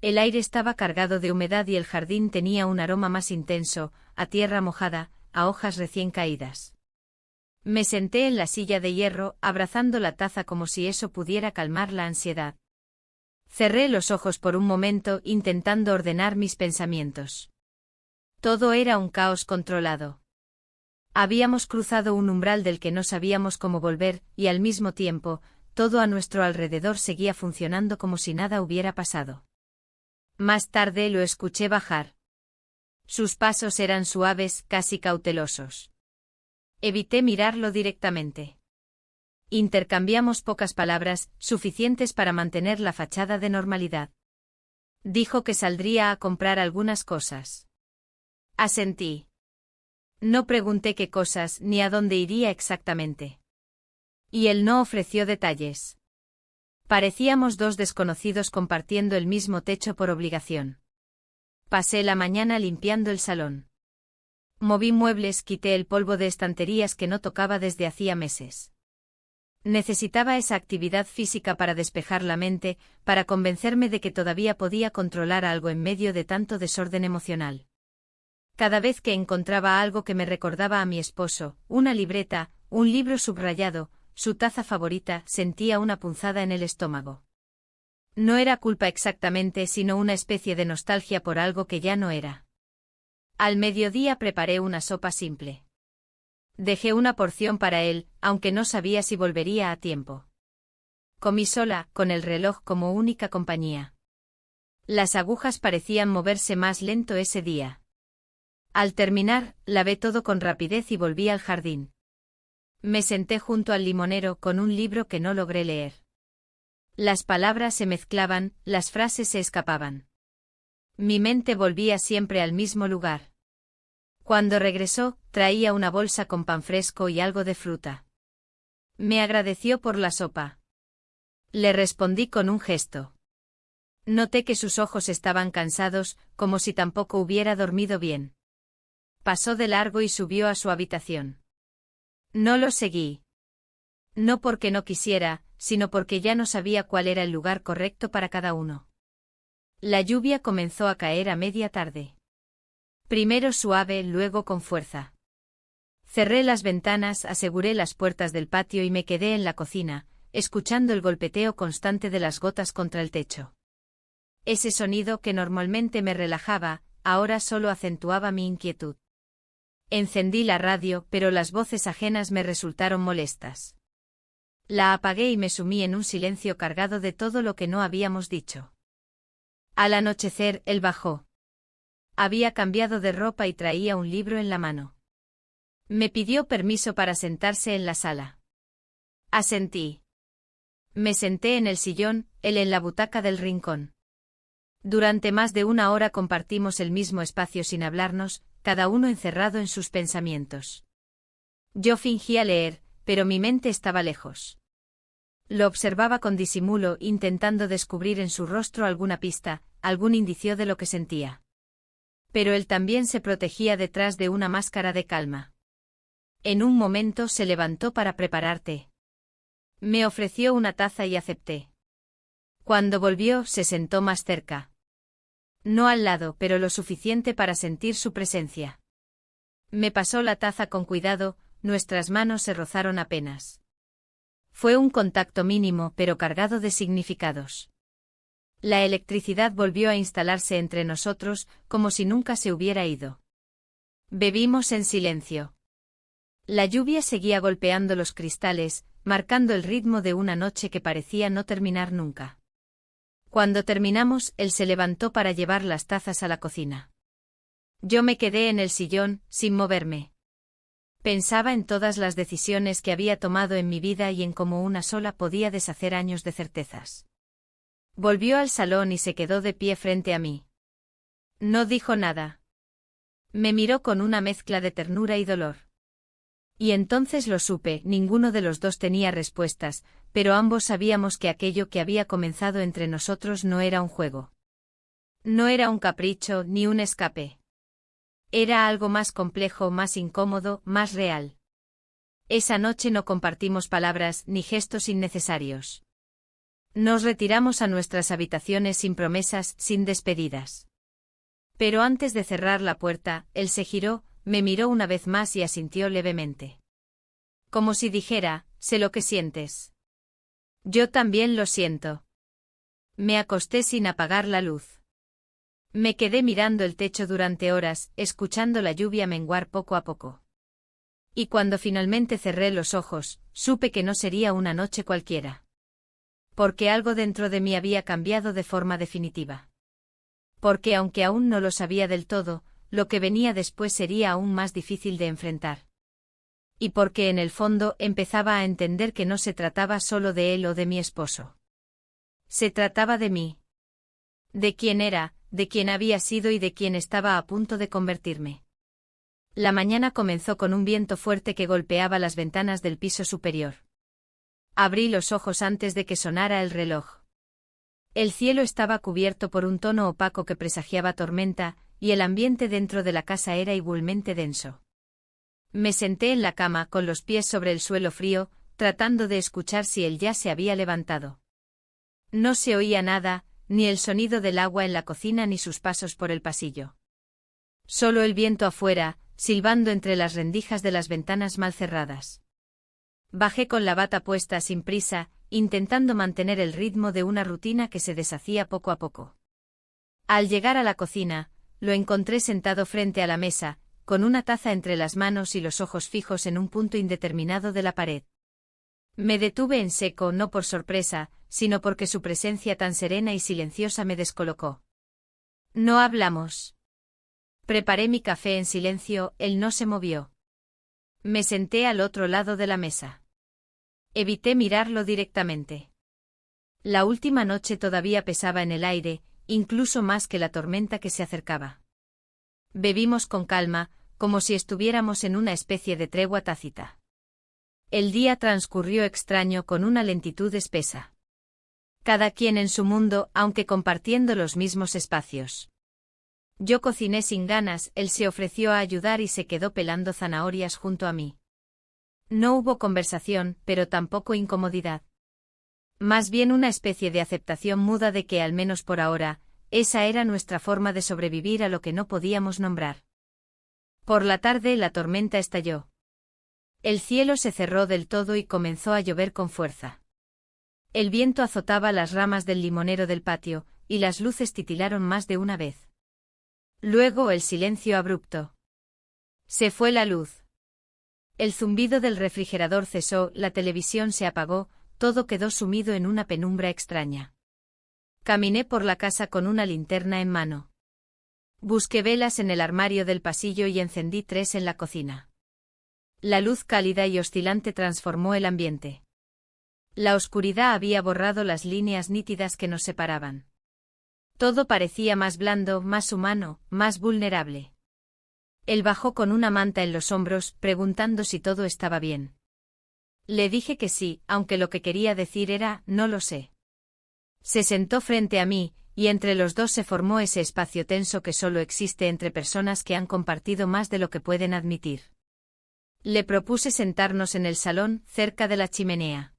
Speaker 1: El aire estaba cargado de humedad y el jardín tenía un aroma más intenso, a tierra mojada, a hojas recién caídas. Me senté en la silla de hierro, abrazando la taza como si eso pudiera calmar la ansiedad. Cerré los ojos por un momento, intentando ordenar mis pensamientos. Todo era un caos controlado. Habíamos cruzado un umbral del que no sabíamos cómo volver, y al mismo tiempo, todo a nuestro alrededor seguía funcionando como si nada hubiera pasado. Más tarde lo escuché bajar. Sus pasos eran suaves, casi cautelosos. Evité mirarlo directamente. Intercambiamos pocas palabras, suficientes para mantener la fachada de normalidad. Dijo que saldría a comprar algunas cosas. Asentí. No pregunté qué cosas ni a dónde iría exactamente. Y él no ofreció detalles. Parecíamos dos desconocidos compartiendo el mismo techo por obligación. Pasé la mañana limpiando el salón. Moví muebles, quité el polvo de estanterías que no tocaba desde hacía meses. Necesitaba esa actividad física para despejar la mente, para convencerme de que todavía podía controlar algo en medio de tanto desorden emocional. Cada vez que encontraba algo que me recordaba a mi esposo, una libreta, un libro subrayado, su taza favorita, sentía una punzada en el estómago. No era culpa exactamente, sino una especie de nostalgia por algo que ya no era. Al mediodía preparé una sopa simple. Dejé una porción para él, aunque no sabía si volvería a tiempo. Comí sola, con el reloj como única compañía. Las agujas parecían moverse más lento ese día. Al terminar, lavé todo con rapidez y volví al jardín. Me senté junto al limonero con un libro que no logré leer. Las palabras se mezclaban, las frases se escapaban. Mi mente volvía siempre al mismo lugar. Cuando regresó, traía una bolsa con pan fresco y algo de fruta. Me agradeció por la sopa. Le respondí con un gesto. Noté que sus ojos estaban cansados, como si tampoco hubiera dormido bien. Pasó de largo y subió a su habitación. No lo seguí. No porque no quisiera, sino porque ya no sabía cuál era el lugar correcto para cada uno. La lluvia comenzó a caer a media tarde. Primero suave, luego con fuerza. Cerré las ventanas, aseguré las puertas del patio y me quedé en la cocina, escuchando el golpeteo constante de las gotas contra el techo. Ese sonido que normalmente me relajaba, ahora solo acentuaba mi inquietud. Encendí la radio, pero las voces ajenas me resultaron molestas. La apagué y me sumí en un silencio cargado de todo lo que no habíamos dicho. Al anochecer, él bajó. Había cambiado de ropa y traía un libro en la mano. Me pidió permiso para sentarse en la sala. Asentí. Me senté en el sillón, él en la butaca del rincón. Durante más de una hora compartimos el mismo espacio sin hablarnos, cada uno encerrado en sus pensamientos. Yo fingía leer, pero mi mente estaba lejos. Lo observaba con disimulo, intentando descubrir en su rostro alguna pista, algún indicio de lo que sentía. Pero él también se protegía detrás de una máscara de calma. En un momento se levantó para preparar té. Me ofreció una taza y acepté. Cuando volvió, se sentó más cerca. No al lado, pero lo suficiente para sentir su presencia. Me pasó la taza con cuidado, nuestras manos se rozaron apenas. Fue un contacto mínimo, pero cargado de significados. La electricidad volvió a instalarse entre nosotros, como si nunca se hubiera ido. Bebimos en silencio. La lluvia seguía golpeando los cristales, marcando el ritmo de una noche que parecía no terminar nunca. Cuando terminamos, él se levantó para llevar las tazas a la cocina. Yo me quedé en el sillón, sin moverme. Pensaba en todas las decisiones que había tomado en mi vida y en cómo una sola podía deshacer años de certezas. Volvió al salón y se quedó de pie frente a mí. No dijo nada. Me miró con una mezcla de ternura y dolor. Y entonces lo supe, ninguno de los dos tenía respuestas, pero ambos sabíamos que aquello que había comenzado entre nosotros no era un juego. No era un capricho ni un escape. Era algo más complejo, más incómodo, más real. Esa noche no compartimos palabras ni gestos innecesarios. Nos retiramos a nuestras habitaciones sin promesas, sin despedidas. Pero antes de cerrar la puerta, él se giró, me miró una vez más y asintió levemente. Como si dijera, sé lo que sientes. Yo también lo siento. Me acosté sin apagar la luz. Me quedé mirando el techo durante horas, escuchando la lluvia menguar poco a poco. Y cuando finalmente cerré los ojos, supe que no sería una noche cualquiera. Porque algo dentro de mí había cambiado de forma definitiva. Porque aunque aún no lo sabía del todo, lo que venía después sería aún más difícil de enfrentar. Y porque en el fondo empezaba a entender que no se trataba solo de él o de mi esposo. Se trataba de mí. De quién era, de quién había sido y de quién estaba a punto de convertirme. La mañana comenzó con un viento fuerte que golpeaba las ventanas del piso superior. Abrí los ojos antes de que sonara el reloj. El cielo estaba cubierto por un tono opaco que presagiaba tormenta, y el ambiente dentro de la casa era igualmente denso. Me senté en la cama con los pies sobre el suelo frío, tratando de escuchar si él ya se había levantado. No se oía nada, ni el sonido del agua en la cocina ni sus pasos por el pasillo. Solo el viento afuera, silbando entre las rendijas de las ventanas mal cerradas. Bajé con la bata puesta sin prisa, intentando mantener el ritmo de una rutina que se deshacía poco a poco. Al llegar a la cocina, lo encontré sentado frente a la mesa, con una taza entre las manos y los ojos fijos en un punto indeterminado de la pared. Me detuve en seco no por sorpresa, sino porque su presencia tan serena y silenciosa me descolocó. No hablamos. Preparé mi café en silencio, él no se movió. Me senté al otro lado de la mesa. Evité mirarlo directamente. La última noche todavía pesaba en el aire, incluso más que la tormenta que se acercaba. Bebimos con calma, como si estuviéramos en una especie de tregua tácita. El día transcurrió extraño con una lentitud espesa. Cada quien en su mundo, aunque compartiendo los mismos espacios. Yo cociné sin ganas, él se ofreció a ayudar y se quedó pelando zanahorias junto a mí. No hubo conversación, pero tampoco incomodidad. Más bien una especie de aceptación muda de que, al menos por ahora, esa era nuestra forma de sobrevivir a lo que no podíamos nombrar. Por la tarde la tormenta estalló. El cielo se cerró del todo y comenzó a llover con fuerza. El viento azotaba las ramas del limonero del patio, y las luces titilaron más de una vez. Luego el silencio abrupto. Se fue la luz. El zumbido del refrigerador cesó, la televisión se apagó, todo quedó sumido en una penumbra extraña. Caminé por la casa con una linterna en mano. Busqué velas en el armario del pasillo y encendí 3 en la cocina. La luz cálida y oscilante transformó el ambiente. La oscuridad había borrado las líneas nítidas que nos separaban. Todo parecía más blando, más humano, más vulnerable. Él bajó con una manta en los hombros, preguntando si todo estaba bien. Le dije que sí, aunque lo que quería decir era, no lo sé. Se sentó frente a mí, y entre los dos se formó ese espacio tenso que solo existe entre personas que han compartido más de lo que pueden admitir. Le propuse sentarnos en el salón, cerca de la chimenea.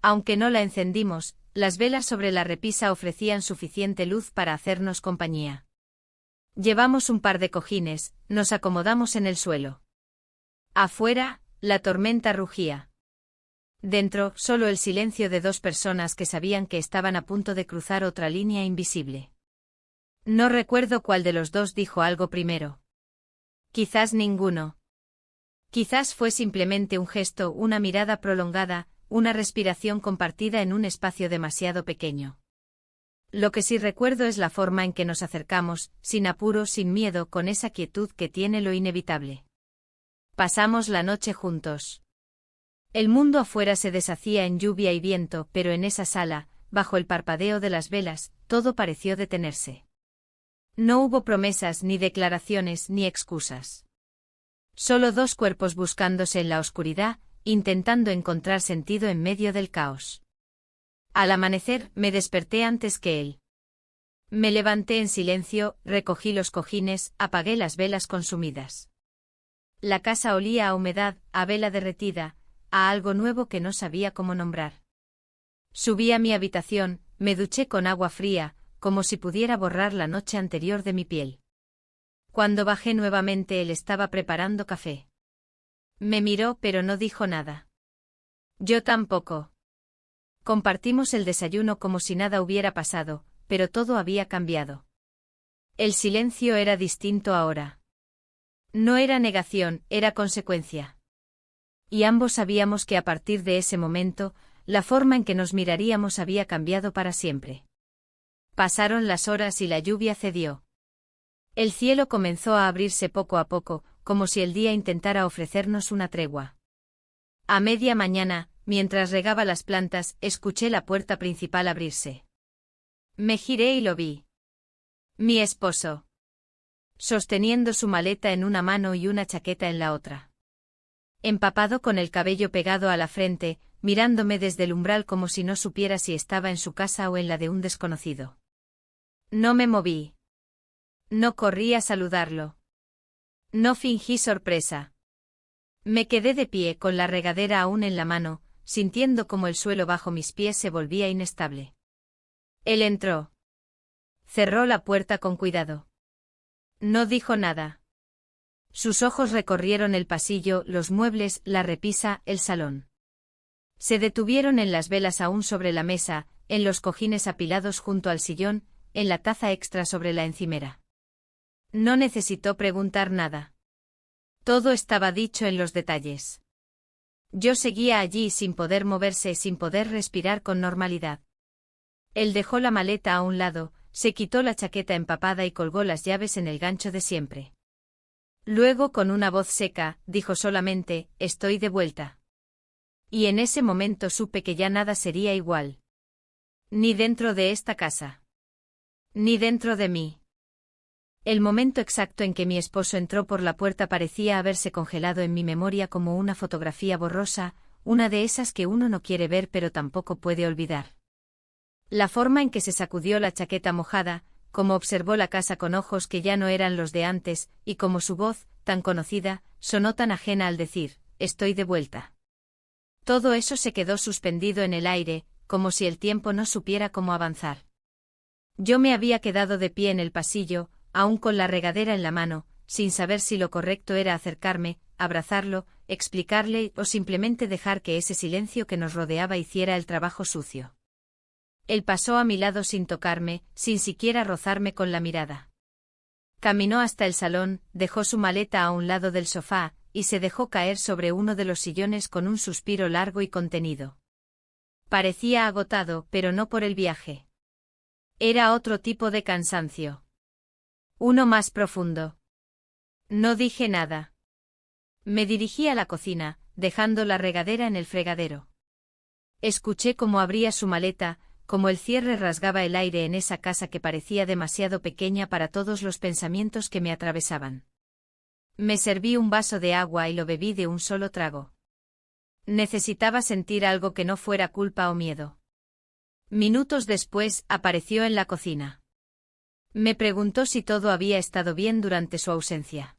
Speaker 1: Aunque no la encendimos, las velas sobre la repisa ofrecían suficiente luz para hacernos compañía. Llevamos un par de cojines, nos acomodamos en el suelo. Afuera, la tormenta rugía. Dentro, solo el silencio de 2 personas que sabían que estaban a punto de cruzar otra línea invisible. No recuerdo cuál de los dos dijo algo primero. Quizás ninguno. Quizás fue simplemente un gesto, una mirada prolongada, una respiración compartida en un espacio demasiado pequeño. Lo que sí recuerdo es la forma en que nos acercamos, sin apuro, sin miedo, con esa quietud que tiene lo inevitable. Pasamos la noche juntos. El mundo afuera se deshacía en lluvia y viento, pero en esa sala, bajo el parpadeo de las velas, todo pareció detenerse. No hubo promesas, ni declaraciones, ni excusas. Solo 2 cuerpos buscándose en la oscuridad, intentando encontrar sentido en medio del caos. Al amanecer, me desperté antes que él. Me levanté en silencio, recogí los cojines, apagué las velas consumidas. La casa olía a humedad, a vela derretida, a algo nuevo que no sabía cómo nombrar. Subí a mi habitación, me duché con agua fría, como si pudiera borrar la noche anterior de mi piel. Cuando bajé nuevamente él estaba preparando café. Me miró pero no dijo nada. Yo tampoco. Compartimos el desayuno como si nada hubiera pasado, pero todo había cambiado. El silencio era distinto ahora. No era negación, era consecuencia. Y ambos sabíamos que a partir de ese momento, la forma en que nos miraríamos había cambiado para siempre. Pasaron las horas y la lluvia cedió. El cielo comenzó a abrirse poco a poco, como si el día intentara ofrecernos una tregua. A media mañana, mientras regaba las plantas, escuché la puerta principal abrirse. Me giré y lo vi. Mi esposo. Sosteniendo su maleta en una mano y una chaqueta en la otra. Empapado con el cabello pegado a la frente, mirándome desde el umbral como si no supiera si estaba en su casa o en la de un desconocido. No me moví. No corrí a saludarlo. No fingí sorpresa. Me quedé de pie con la regadera aún en la mano, sintiendo como el suelo bajo mis pies se volvía inestable. Él entró. Cerró la puerta con cuidado. No dijo nada. Sus ojos recorrieron el pasillo, los muebles, la repisa, el salón. Se detuvieron en las velas aún sobre la mesa, en los cojines apilados junto al sillón, en la taza extra sobre la encimera. No necesitó preguntar nada. Todo estaba dicho en los detalles. Yo seguía allí sin poder moverse, sin poder respirar con normalidad. Él dejó la maleta a un lado, se quitó la chaqueta empapada y colgó las llaves en el gancho de siempre. Luego, con una voz seca, dijo solamente, «Estoy de vuelta». Y en ese momento supe que ya nada sería igual. Ni dentro de esta casa. Ni dentro de mí. El momento exacto en que mi esposo entró por la puerta parecía haberse congelado en mi memoria como una fotografía borrosa, una de esas que uno no quiere ver pero tampoco puede olvidar. La forma en que se sacudió la chaqueta mojada, como observó la casa con ojos que ya no eran los de antes, y como su voz, tan conocida, sonó tan ajena al decir, «Estoy de vuelta». Todo eso se quedó suspendido en el aire, como si el tiempo no supiera cómo avanzar. Yo me había quedado de pie en el pasillo, aún con la regadera en la mano, sin saber si lo correcto era acercarme, abrazarlo, explicarle o simplemente dejar que ese silencio que nos rodeaba hiciera el trabajo sucio. Él pasó a mi lado sin tocarme, sin siquiera rozarme con la mirada. Caminó hasta el salón, dejó su maleta a un lado del sofá, y se dejó caer sobre uno de los sillones con un suspiro largo y contenido. Parecía agotado, pero no por el viaje. Era otro tipo de cansancio. Uno más profundo. No dije nada. Me dirigí a la cocina, dejando la regadera en el fregadero. Escuché cómo abría su maleta, como el cierre rasgaba el aire en esa casa que parecía demasiado pequeña para todos los pensamientos que me atravesaban. Me serví un vaso de agua y lo bebí de un solo trago. Necesitaba sentir algo que no fuera culpa o miedo. Minutos después, apareció en la cocina. Me preguntó si todo había estado bien durante su ausencia.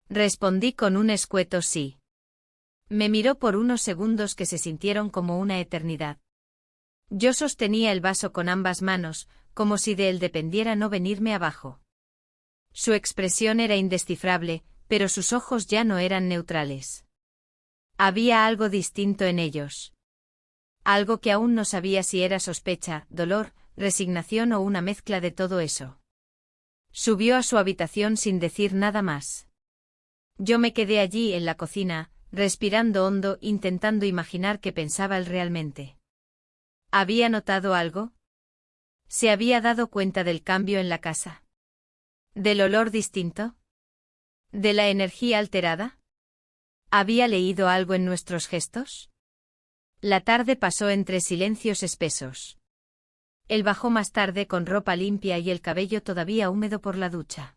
Speaker 1: Respondí con un escueto sí. Me miró por unos segundos que se sintieron como una eternidad. Yo sostenía el vaso con ambas manos, como si de él dependiera no venirme abajo. Su expresión era indescifrable, pero sus ojos ya no eran neutrales. Había algo distinto en ellos. Algo que aún no sabía si era sospecha, dolor, resignación o una mezcla de todo eso. Subió a su habitación sin decir nada más. Yo me quedé allí en la cocina, respirando hondo, intentando imaginar qué pensaba él realmente. ¿Había notado algo? ¿Se había dado cuenta del cambio en la casa? ¿Del olor distinto? ¿De la energía alterada? ¿Había leído algo en nuestros gestos? La tarde pasó entre silencios espesos. Él bajó más tarde con ropa limpia y el cabello todavía húmedo por la ducha.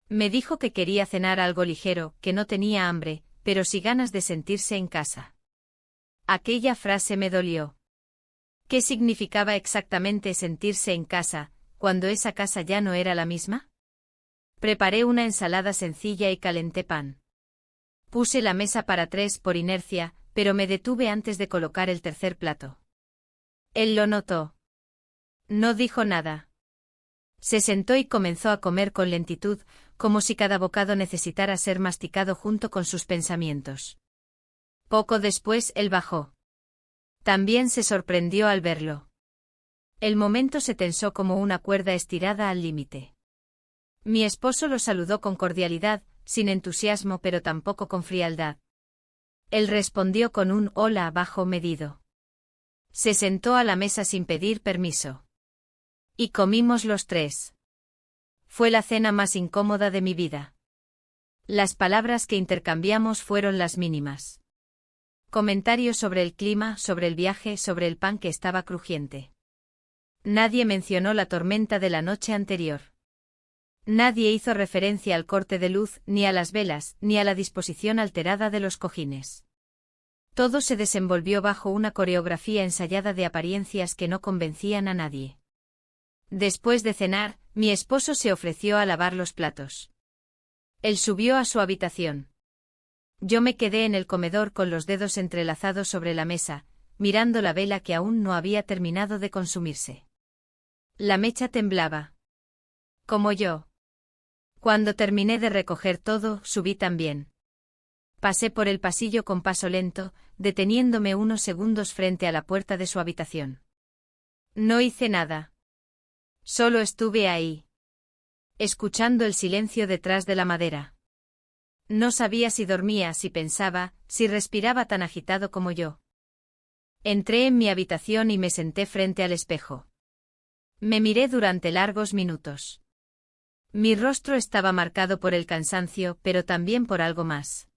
Speaker 1: Me dijo que quería cenar algo ligero, que no tenía hambre, pero sí ganas de sentirse en casa. Aquella frase me dolió. ¿Qué significaba exactamente sentirse en casa, cuando esa casa ya no era la misma? Preparé una ensalada sencilla y calenté pan. Puse la mesa para 3 por inercia, pero me detuve antes de colocar el tercer plato. Él lo notó. No dijo nada. Se sentó y comenzó a comer con lentitud, como si cada bocado necesitara ser masticado junto con sus pensamientos. Poco después él bajó. También se sorprendió al verlo. El momento se tensó como una cuerda estirada al límite. Mi esposo lo saludó con cordialidad, sin entusiasmo pero tampoco con frialdad. Él respondió con un hola bajo medido. Se sentó a la mesa sin pedir permiso. Y comimos los tres. Fue la cena más incómoda de mi vida. Las palabras que intercambiamos fueron las mínimas. Comentarios sobre el clima, sobre el viaje, sobre el pan que estaba crujiente. Nadie mencionó la tormenta de la noche anterior. Nadie hizo referencia al corte de luz, ni a las velas, ni a la disposición alterada de los cojines. Todo se desenvolvió bajo una coreografía ensayada de apariencias que no convencían a nadie. Después de cenar, mi esposo se ofreció a lavar los platos. Él subió a su habitación. Yo me quedé en el comedor con los dedos entrelazados sobre la mesa, mirando la vela que aún no había terminado de consumirse. La mecha temblaba. Como yo. Cuando terminé de recoger todo, subí también. Pasé por el pasillo con paso lento, deteniéndome unos segundos frente a la puerta de su habitación. No hice nada. Solo estuve ahí. Escuchando el silencio detrás de la madera. No sabía si dormía, si pensaba, si respiraba tan agitado como yo. Entré en mi habitación y me senté frente al espejo. Me miré durante largos minutos. Mi rostro estaba marcado por el cansancio, pero también por algo más.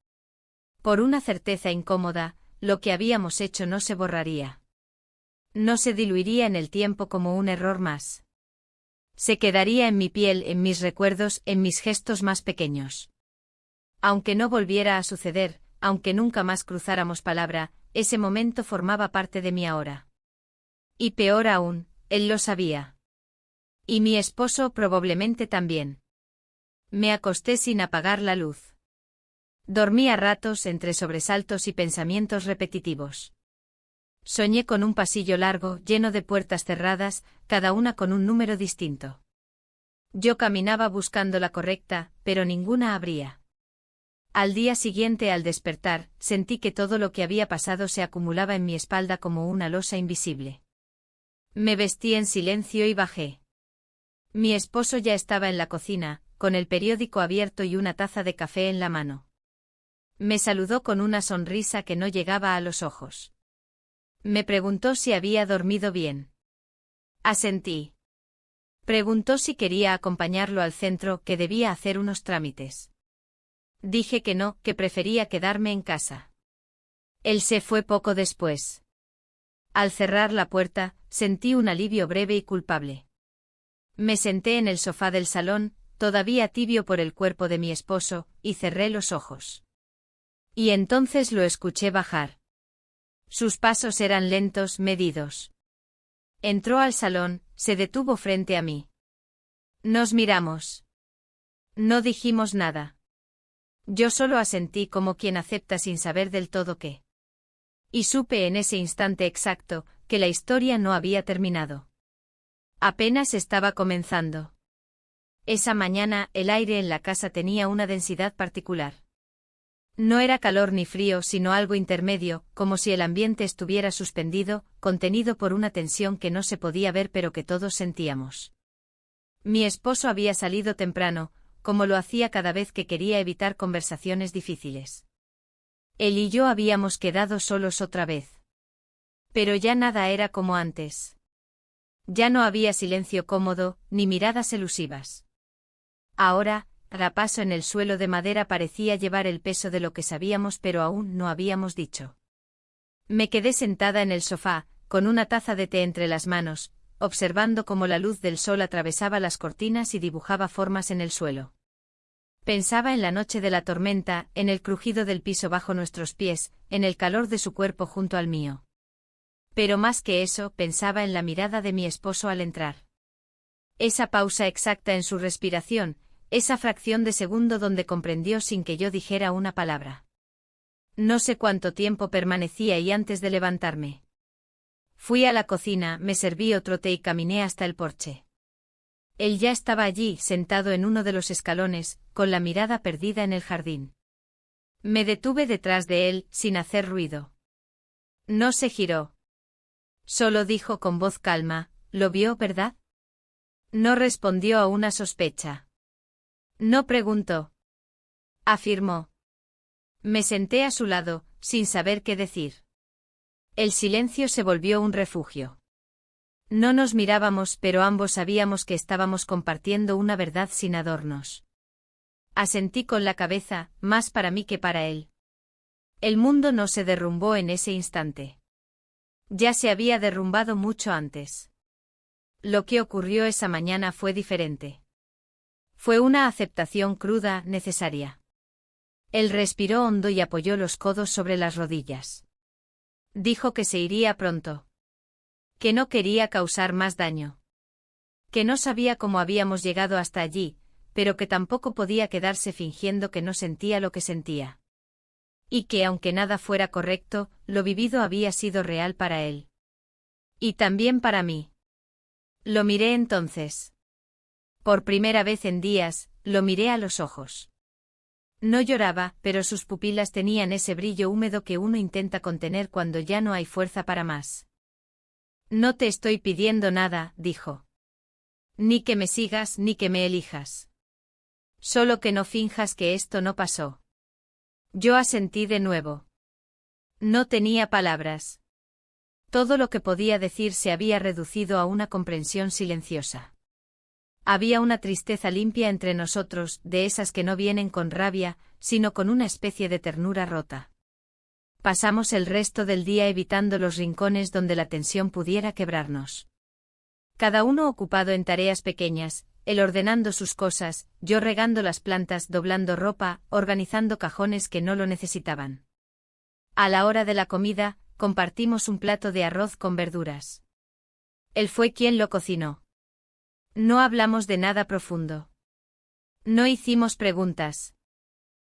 Speaker 1: Por una certeza incómoda, lo que habíamos hecho no se borraría. No se diluiría en el tiempo como un error más. Se quedaría en mi piel, en mis recuerdos, en mis gestos más pequeños. Aunque no volviera a suceder, aunque nunca más cruzáramos palabra, ese momento formaba parte de mi ahora. Y peor aún, él lo sabía. Y mi esposo probablemente también. Me acosté sin apagar la luz. Dormí a ratos entre sobresaltos y pensamientos repetitivos. Soñé con un pasillo largo, lleno de puertas cerradas, cada una con un número distinto. Yo caminaba buscando la correcta, pero ninguna abría. Al día siguiente, al despertar, sentí que todo lo que había pasado se acumulaba en mi espalda como una losa invisible. Me vestí en silencio y bajé. Mi esposo ya estaba en la cocina, con el periódico abierto y una taza de café en la mano. Me saludó con una sonrisa que no llegaba a los ojos. Me preguntó si había dormido bien. Asentí. Preguntó si quería acompañarlo al centro, que debía hacer unos trámites. Dije que no, que prefería quedarme en casa. Él se fue poco después. Al cerrar la puerta, sentí un alivio breve y culpable. Me senté en el sofá del salón, todavía tibio por el cuerpo de mi esposo, y cerré los ojos. Y entonces lo escuché bajar. Sus pasos eran lentos, medidos. Entró al salón, se detuvo frente a mí. Nos miramos. No dijimos nada. Yo solo asentí como quien acepta sin saber del todo qué. Y supe en ese instante exacto, que la historia no había terminado. Apenas estaba comenzando. Esa mañana, el aire en la casa tenía una densidad particular. No era calor ni frío, sino algo intermedio, como si el ambiente estuviera suspendido, contenido por una tensión que no se podía ver pero que todos sentíamos. Mi esposo había salido temprano, como lo hacía cada vez que quería evitar conversaciones difíciles. Él y yo habíamos quedado solos otra vez. Pero ya nada era como antes. Ya no había silencio cómodo, ni miradas elusivas. Ahora, cada paso en el suelo de madera parecía llevar el peso de lo que sabíamos pero aún no habíamos dicho. Me quedé sentada en el sofá, con una taza de té entre las manos, observando cómo la luz del sol atravesaba las cortinas y dibujaba formas en el suelo. Pensaba en la noche de la tormenta, en el crujido del piso bajo nuestros pies, en el calor de su cuerpo junto al mío. Pero más que eso, pensaba en la mirada de mi esposo al entrar. Esa pausa exacta en su respiración, esa fracción de segundo donde comprendió sin que yo dijera una palabra. No sé cuánto tiempo permanecía y antes de levantarme. Fui a la cocina, me serví otro té y caminé hasta el porche. Él ya estaba allí, sentado en uno de los escalones, con la mirada perdida en el jardín. Me detuve detrás de él, sin hacer ruido. No se giró. Solo dijo con voz calma, «¿Lo vio, verdad?» No respondió a una sospecha. No preguntó. Afirmó. Me senté a su lado, sin saber qué decir. El silencio se volvió un refugio. No nos mirábamos, pero ambos sabíamos que estábamos compartiendo una verdad sin adornos. Asentí con la cabeza, más para mí que para él. El mundo no se derrumbó en ese instante. Ya se había derrumbado mucho antes. Lo que ocurrió esa mañana fue diferente. Fue una aceptación cruda, necesaria. Él respiró hondo y apoyó los codos sobre las rodillas. Dijo que se iría pronto. Que no quería causar más daño. Que no sabía cómo habíamos llegado hasta allí, pero que tampoco podía quedarse fingiendo que no sentía lo que sentía. Y que aunque nada fuera correcto, lo vivido había sido real para él. Y también para mí. Lo miré entonces. Por primera vez en días, lo miré a los ojos. No lloraba, pero sus pupilas tenían ese brillo húmedo que uno intenta contener cuando ya no hay fuerza para más. No te estoy pidiendo nada, dijo. Ni que me sigas ni que me elijas. Solo que no finjas que esto no pasó. Yo asentí de nuevo. No tenía palabras. Todo lo que podía decir se había reducido a una comprensión silenciosa. Había una tristeza limpia entre nosotros, de esas que no vienen con rabia, sino con una especie de ternura rota. Pasamos el resto del día evitando los rincones donde la tensión pudiera quebrarnos. Cada uno ocupado en tareas pequeñas, él ordenando sus cosas, yo regando las plantas, doblando ropa, organizando cajones que no lo necesitaban. A la hora de la comida, compartimos un plato de arroz con verduras. Él fue quien lo cocinó. No hablamos de nada profundo. No hicimos preguntas.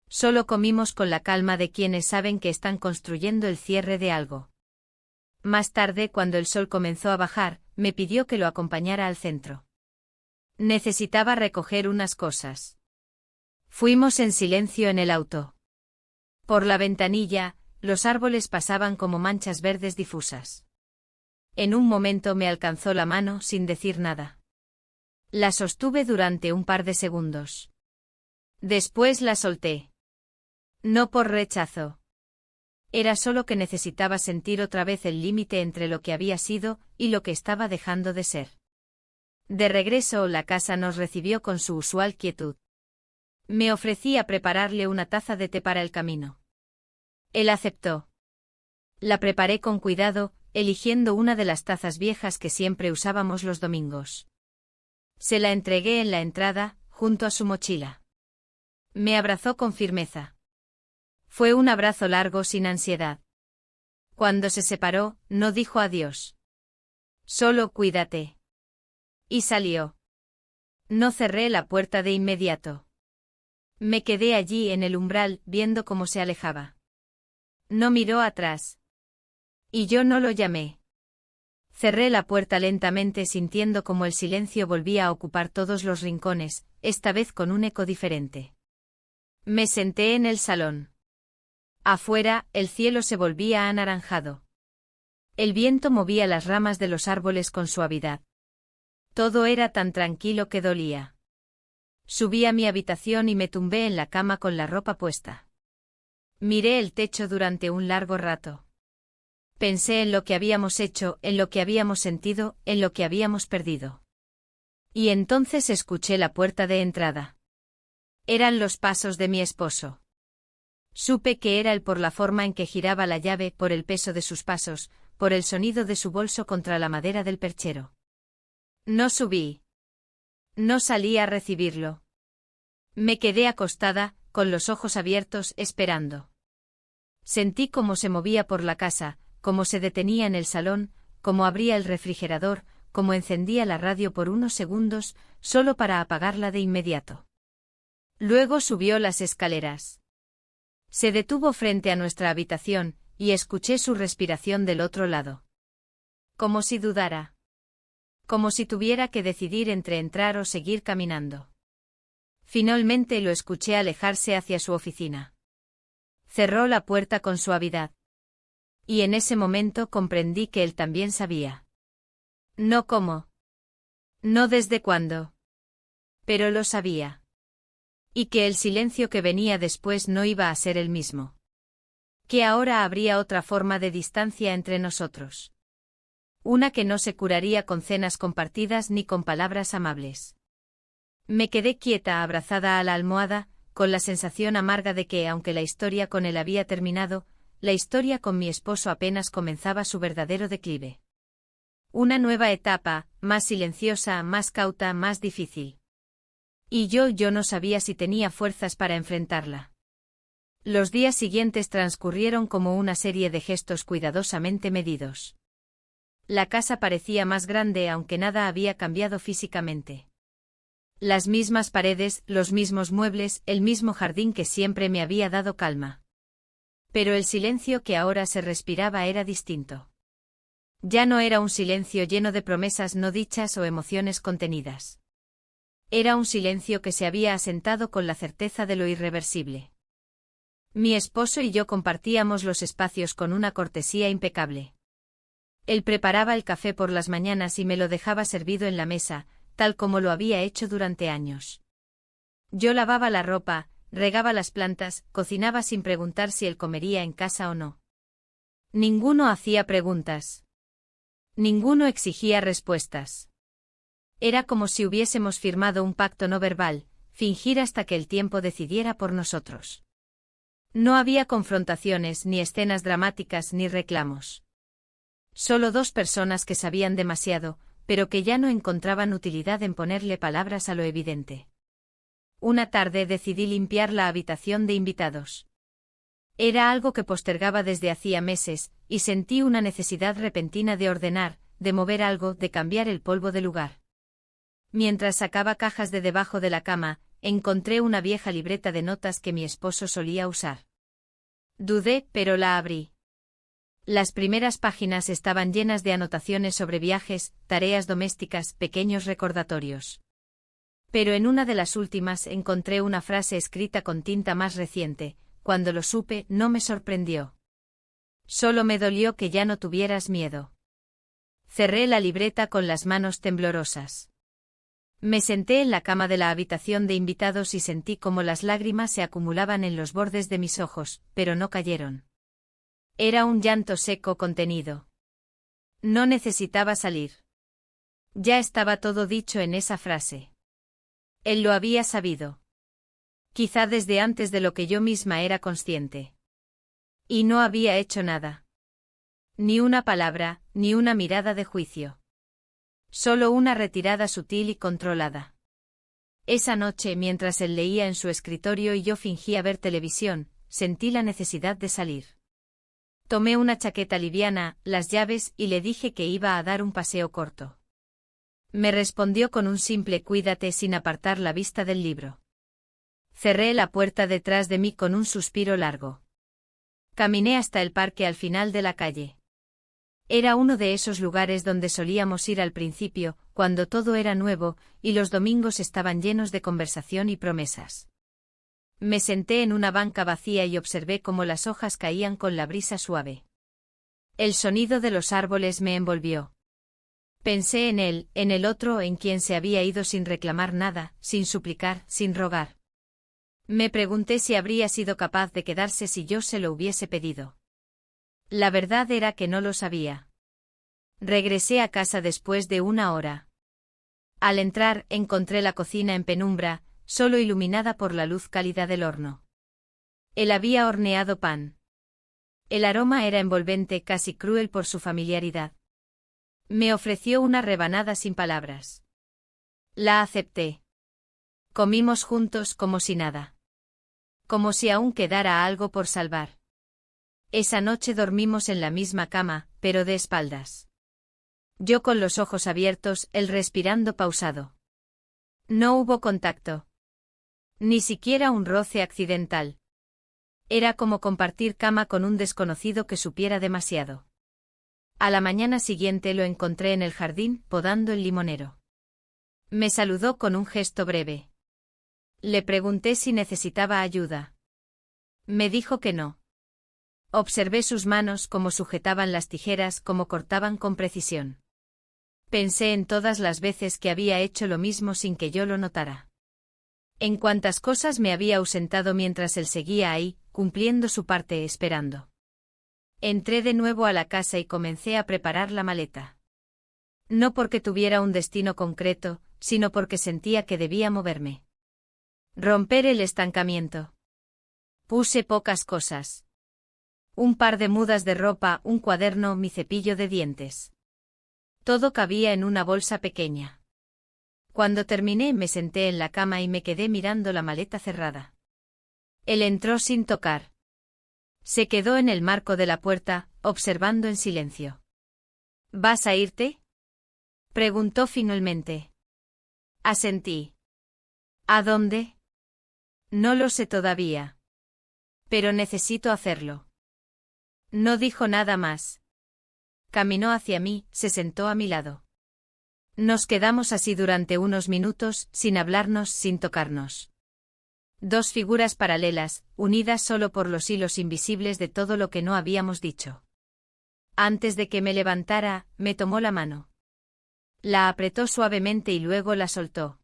Speaker 1: Solo comimos con la calma de quienes saben que están construyendo el cierre de algo. Más tarde, cuando el sol comenzó a bajar, me pidió que lo acompañara al centro. Necesitaba recoger unas cosas. Fuimos en silencio en el auto. Por la ventanilla, los árboles pasaban como manchas verdes difusas. En un momento me alcanzó la mano sin decir nada. La sostuve durante un par de segundos. Después la solté. No por rechazo. Era solo que necesitaba sentir otra vez el límite entre lo que había sido y lo que estaba dejando de ser. De regreso, la casa nos recibió con su usual quietud. Me ofrecí a prepararle una taza de té para el camino. Él aceptó. La preparé con cuidado, eligiendo una de las tazas viejas que siempre usábamos los domingos. Se la entregué en la entrada, junto a su mochila. Me abrazó con firmeza. Fue un abrazo largo sin ansiedad. Cuando se separó, no dijo adiós. Solo cuídate. Y salió. No cerré la puerta de inmediato. Me quedé allí en el umbral, viendo cómo se alejaba. No miró atrás. Y yo no lo llamé. Cerré la puerta lentamente sintiendo como el silencio volvía a ocupar todos los rincones, esta vez con un eco diferente. Me senté en el salón. Afuera, el cielo se volvía anaranjado. El viento movía las ramas de los árboles con suavidad. Todo era tan tranquilo que dolía. Subí a mi habitación y me tumbé en la cama con la ropa puesta. Miré el techo durante un largo rato. Pensé en lo que habíamos hecho, en lo que habíamos sentido, en lo que habíamos perdido. Y entonces escuché la puerta de entrada. Eran los pasos de mi esposo. Supe que era él por la forma en que giraba la llave, por el peso de sus pasos, por el sonido de su bolso contra la madera del perchero. No subí. No salí a recibirlo. Me quedé acostada, con los ojos abiertos, esperando. Sentí cómo se movía por la casa, cómo se detenía en el salón, cómo abría el refrigerador, cómo encendía la radio por unos segundos, solo para apagarla de inmediato. Luego subió las escaleras. Se detuvo frente a nuestra habitación, y escuché su respiración del otro lado. Como si dudara. Como si tuviera que decidir entre entrar o seguir caminando. Finalmente lo escuché alejarse hacia su oficina. Cerró la puerta con suavidad. Y en ese momento comprendí que él también sabía. No cómo. No desde cuándo. Pero lo sabía. Y que el silencio que venía después no iba a ser el mismo. Que ahora habría otra forma de distancia entre nosotros. Una que no se curaría con cenas compartidas ni con palabras amables. Me quedé quieta abrazada a la almohada, con la sensación amarga de que, aunque la historia con él había terminado, la historia con mi esposo apenas comenzaba su verdadero declive. Una nueva etapa, más silenciosa, más cauta, más difícil. Y yo no sabía si tenía fuerzas para enfrentarla. Los días siguientes transcurrieron como una serie de gestos cuidadosamente medidos. La casa parecía más grande aunque nada había cambiado físicamente. Las mismas paredes, los mismos muebles, el mismo jardín que siempre me había dado calma. Pero el silencio que ahora se respiraba era distinto. Ya no era un silencio lleno de promesas no dichas o emociones contenidas. Era un silencio que se había asentado con la certeza de lo irreversible. Mi esposo y yo compartíamos los espacios con una cortesía impecable. Él preparaba el café por las mañanas y me lo dejaba servido en la mesa, tal como lo había hecho durante años. Yo lavaba la ropa, regaba las plantas, cocinaba sin preguntar si él comería en casa o no. Ninguno hacía preguntas. Ninguno exigía respuestas. Era como si hubiésemos firmado un pacto no verbal, fingir hasta que el tiempo decidiera por nosotros. No había confrontaciones, ni escenas dramáticas, ni reclamos. Solo dos personas que sabían demasiado, pero que ya no encontraban utilidad en ponerle palabras a lo evidente. Una tarde decidí limpiar la habitación de invitados. Era algo que postergaba desde hacía meses, y sentí una necesidad repentina de ordenar, de mover algo, de cambiar el polvo de lugar. Mientras sacaba cajas de debajo de la cama, encontré una vieja libreta de notas que mi esposo solía usar. Dudé, pero la abrí. Las primeras páginas estaban llenas de anotaciones sobre viajes, tareas domésticas, pequeños recordatorios. Pero en una de las últimas encontré una frase escrita con tinta más reciente. Cuando lo supe, no me sorprendió. Solo me dolió que ya no tuvieras miedo. Cerré la libreta con las manos temblorosas. Me senté en la cama de la habitación de invitados y sentí como las lágrimas se acumulaban en los bordes de mis ojos, pero no cayeron. Era un llanto seco contenido. No necesitaba salir. Ya estaba todo dicho en esa frase. Él lo había sabido. Quizá desde antes de lo que yo misma era consciente. Y no había hecho nada. Ni una palabra, ni una mirada de juicio. Solo una retirada sutil y controlada. Esa noche, mientras él leía en su escritorio y yo fingía ver televisión, sentí la necesidad de salir. Tomé una chaqueta liviana, las llaves y le dije que iba a dar un paseo corto. Me respondió con un simple cuídate sin apartar la vista del libro. Cerré la puerta detrás de mí con un suspiro largo. Caminé hasta el parque al final de la calle. Era uno de esos lugares donde solíamos ir al principio, cuando todo era nuevo, y los domingos estaban llenos de conversación y promesas. Me senté en una banca vacía y observé cómo las hojas caían con la brisa suave. El sonido de los árboles me envolvió. Pensé en él, en el otro en quien se había ido sin reclamar nada, sin suplicar, sin rogar. Me pregunté si habría sido capaz de quedarse si yo se lo hubiese pedido. La verdad era que no lo sabía. Regresé a casa después de una hora. Al entrar, encontré la cocina en penumbra, solo iluminada por la luz cálida del horno. Él había horneado pan. El aroma era envolvente, casi cruel por su familiaridad. Me ofreció una rebanada sin palabras. La acepté. Comimos juntos como si nada. Como si aún quedara algo por salvar. Esa noche dormimos en la misma cama, pero de espaldas. Yo con los ojos abiertos, él respirando pausado. No hubo contacto. Ni siquiera un roce accidental. Era como compartir cama con un desconocido que supiera demasiado. A la mañana siguiente lo encontré en el jardín, podando el limonero. Me saludó con un gesto breve. Le pregunté si necesitaba ayuda. Me dijo que no. Observé sus manos, cómo sujetaban las tijeras, cómo cortaban con precisión. Pensé en todas las veces que había hecho lo mismo sin que yo lo notara. En cuántas cosas me había ausentado mientras él seguía ahí, cumpliendo su parte, esperando. Entré de nuevo a la casa y comencé a preparar la maleta. No porque tuviera un destino concreto, sino porque sentía que debía moverme. Romper el estancamiento. Puse pocas cosas. Un par de mudas de ropa, un cuaderno, mi cepillo de dientes. Todo cabía en una bolsa pequeña. Cuando terminé me senté en la cama y me quedé mirando la maleta cerrada. Él entró sin tocar. Se quedó en el marco de la puerta, observando en silencio. ¿Vas a irte?, preguntó finalmente. Asentí. ¿A dónde? No lo sé todavía. Pero necesito hacerlo. No dijo nada más. Caminó hacia mí, se sentó a mi lado. Nos quedamos así durante unos minutos, sin hablarnos, sin tocarnos. Dos figuras paralelas, unidas solo por los hilos invisibles de todo lo que no habíamos dicho. Antes de que me levantara, me tomó la mano. La apretó suavemente y luego la soltó.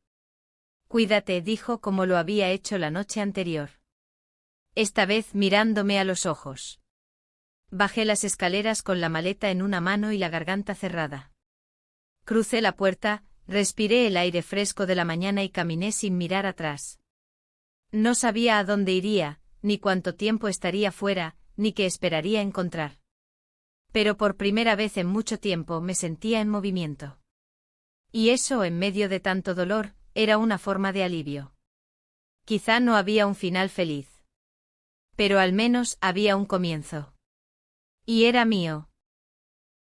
Speaker 1: Cuídate, dijo como lo había hecho la noche anterior. Esta vez mirándome a los ojos. Bajé las escaleras con la maleta en una mano y la garganta cerrada. Crucé la puerta, respiré el aire fresco de la mañana y caminé sin mirar atrás. No sabía a dónde iría, ni cuánto tiempo estaría fuera, ni qué esperaría encontrar. Pero por primera vez en mucho tiempo me sentía en movimiento. Y eso, en medio de tanto dolor, era una forma de alivio. Quizá no había un final feliz. Pero al menos había un comienzo. Y era mío.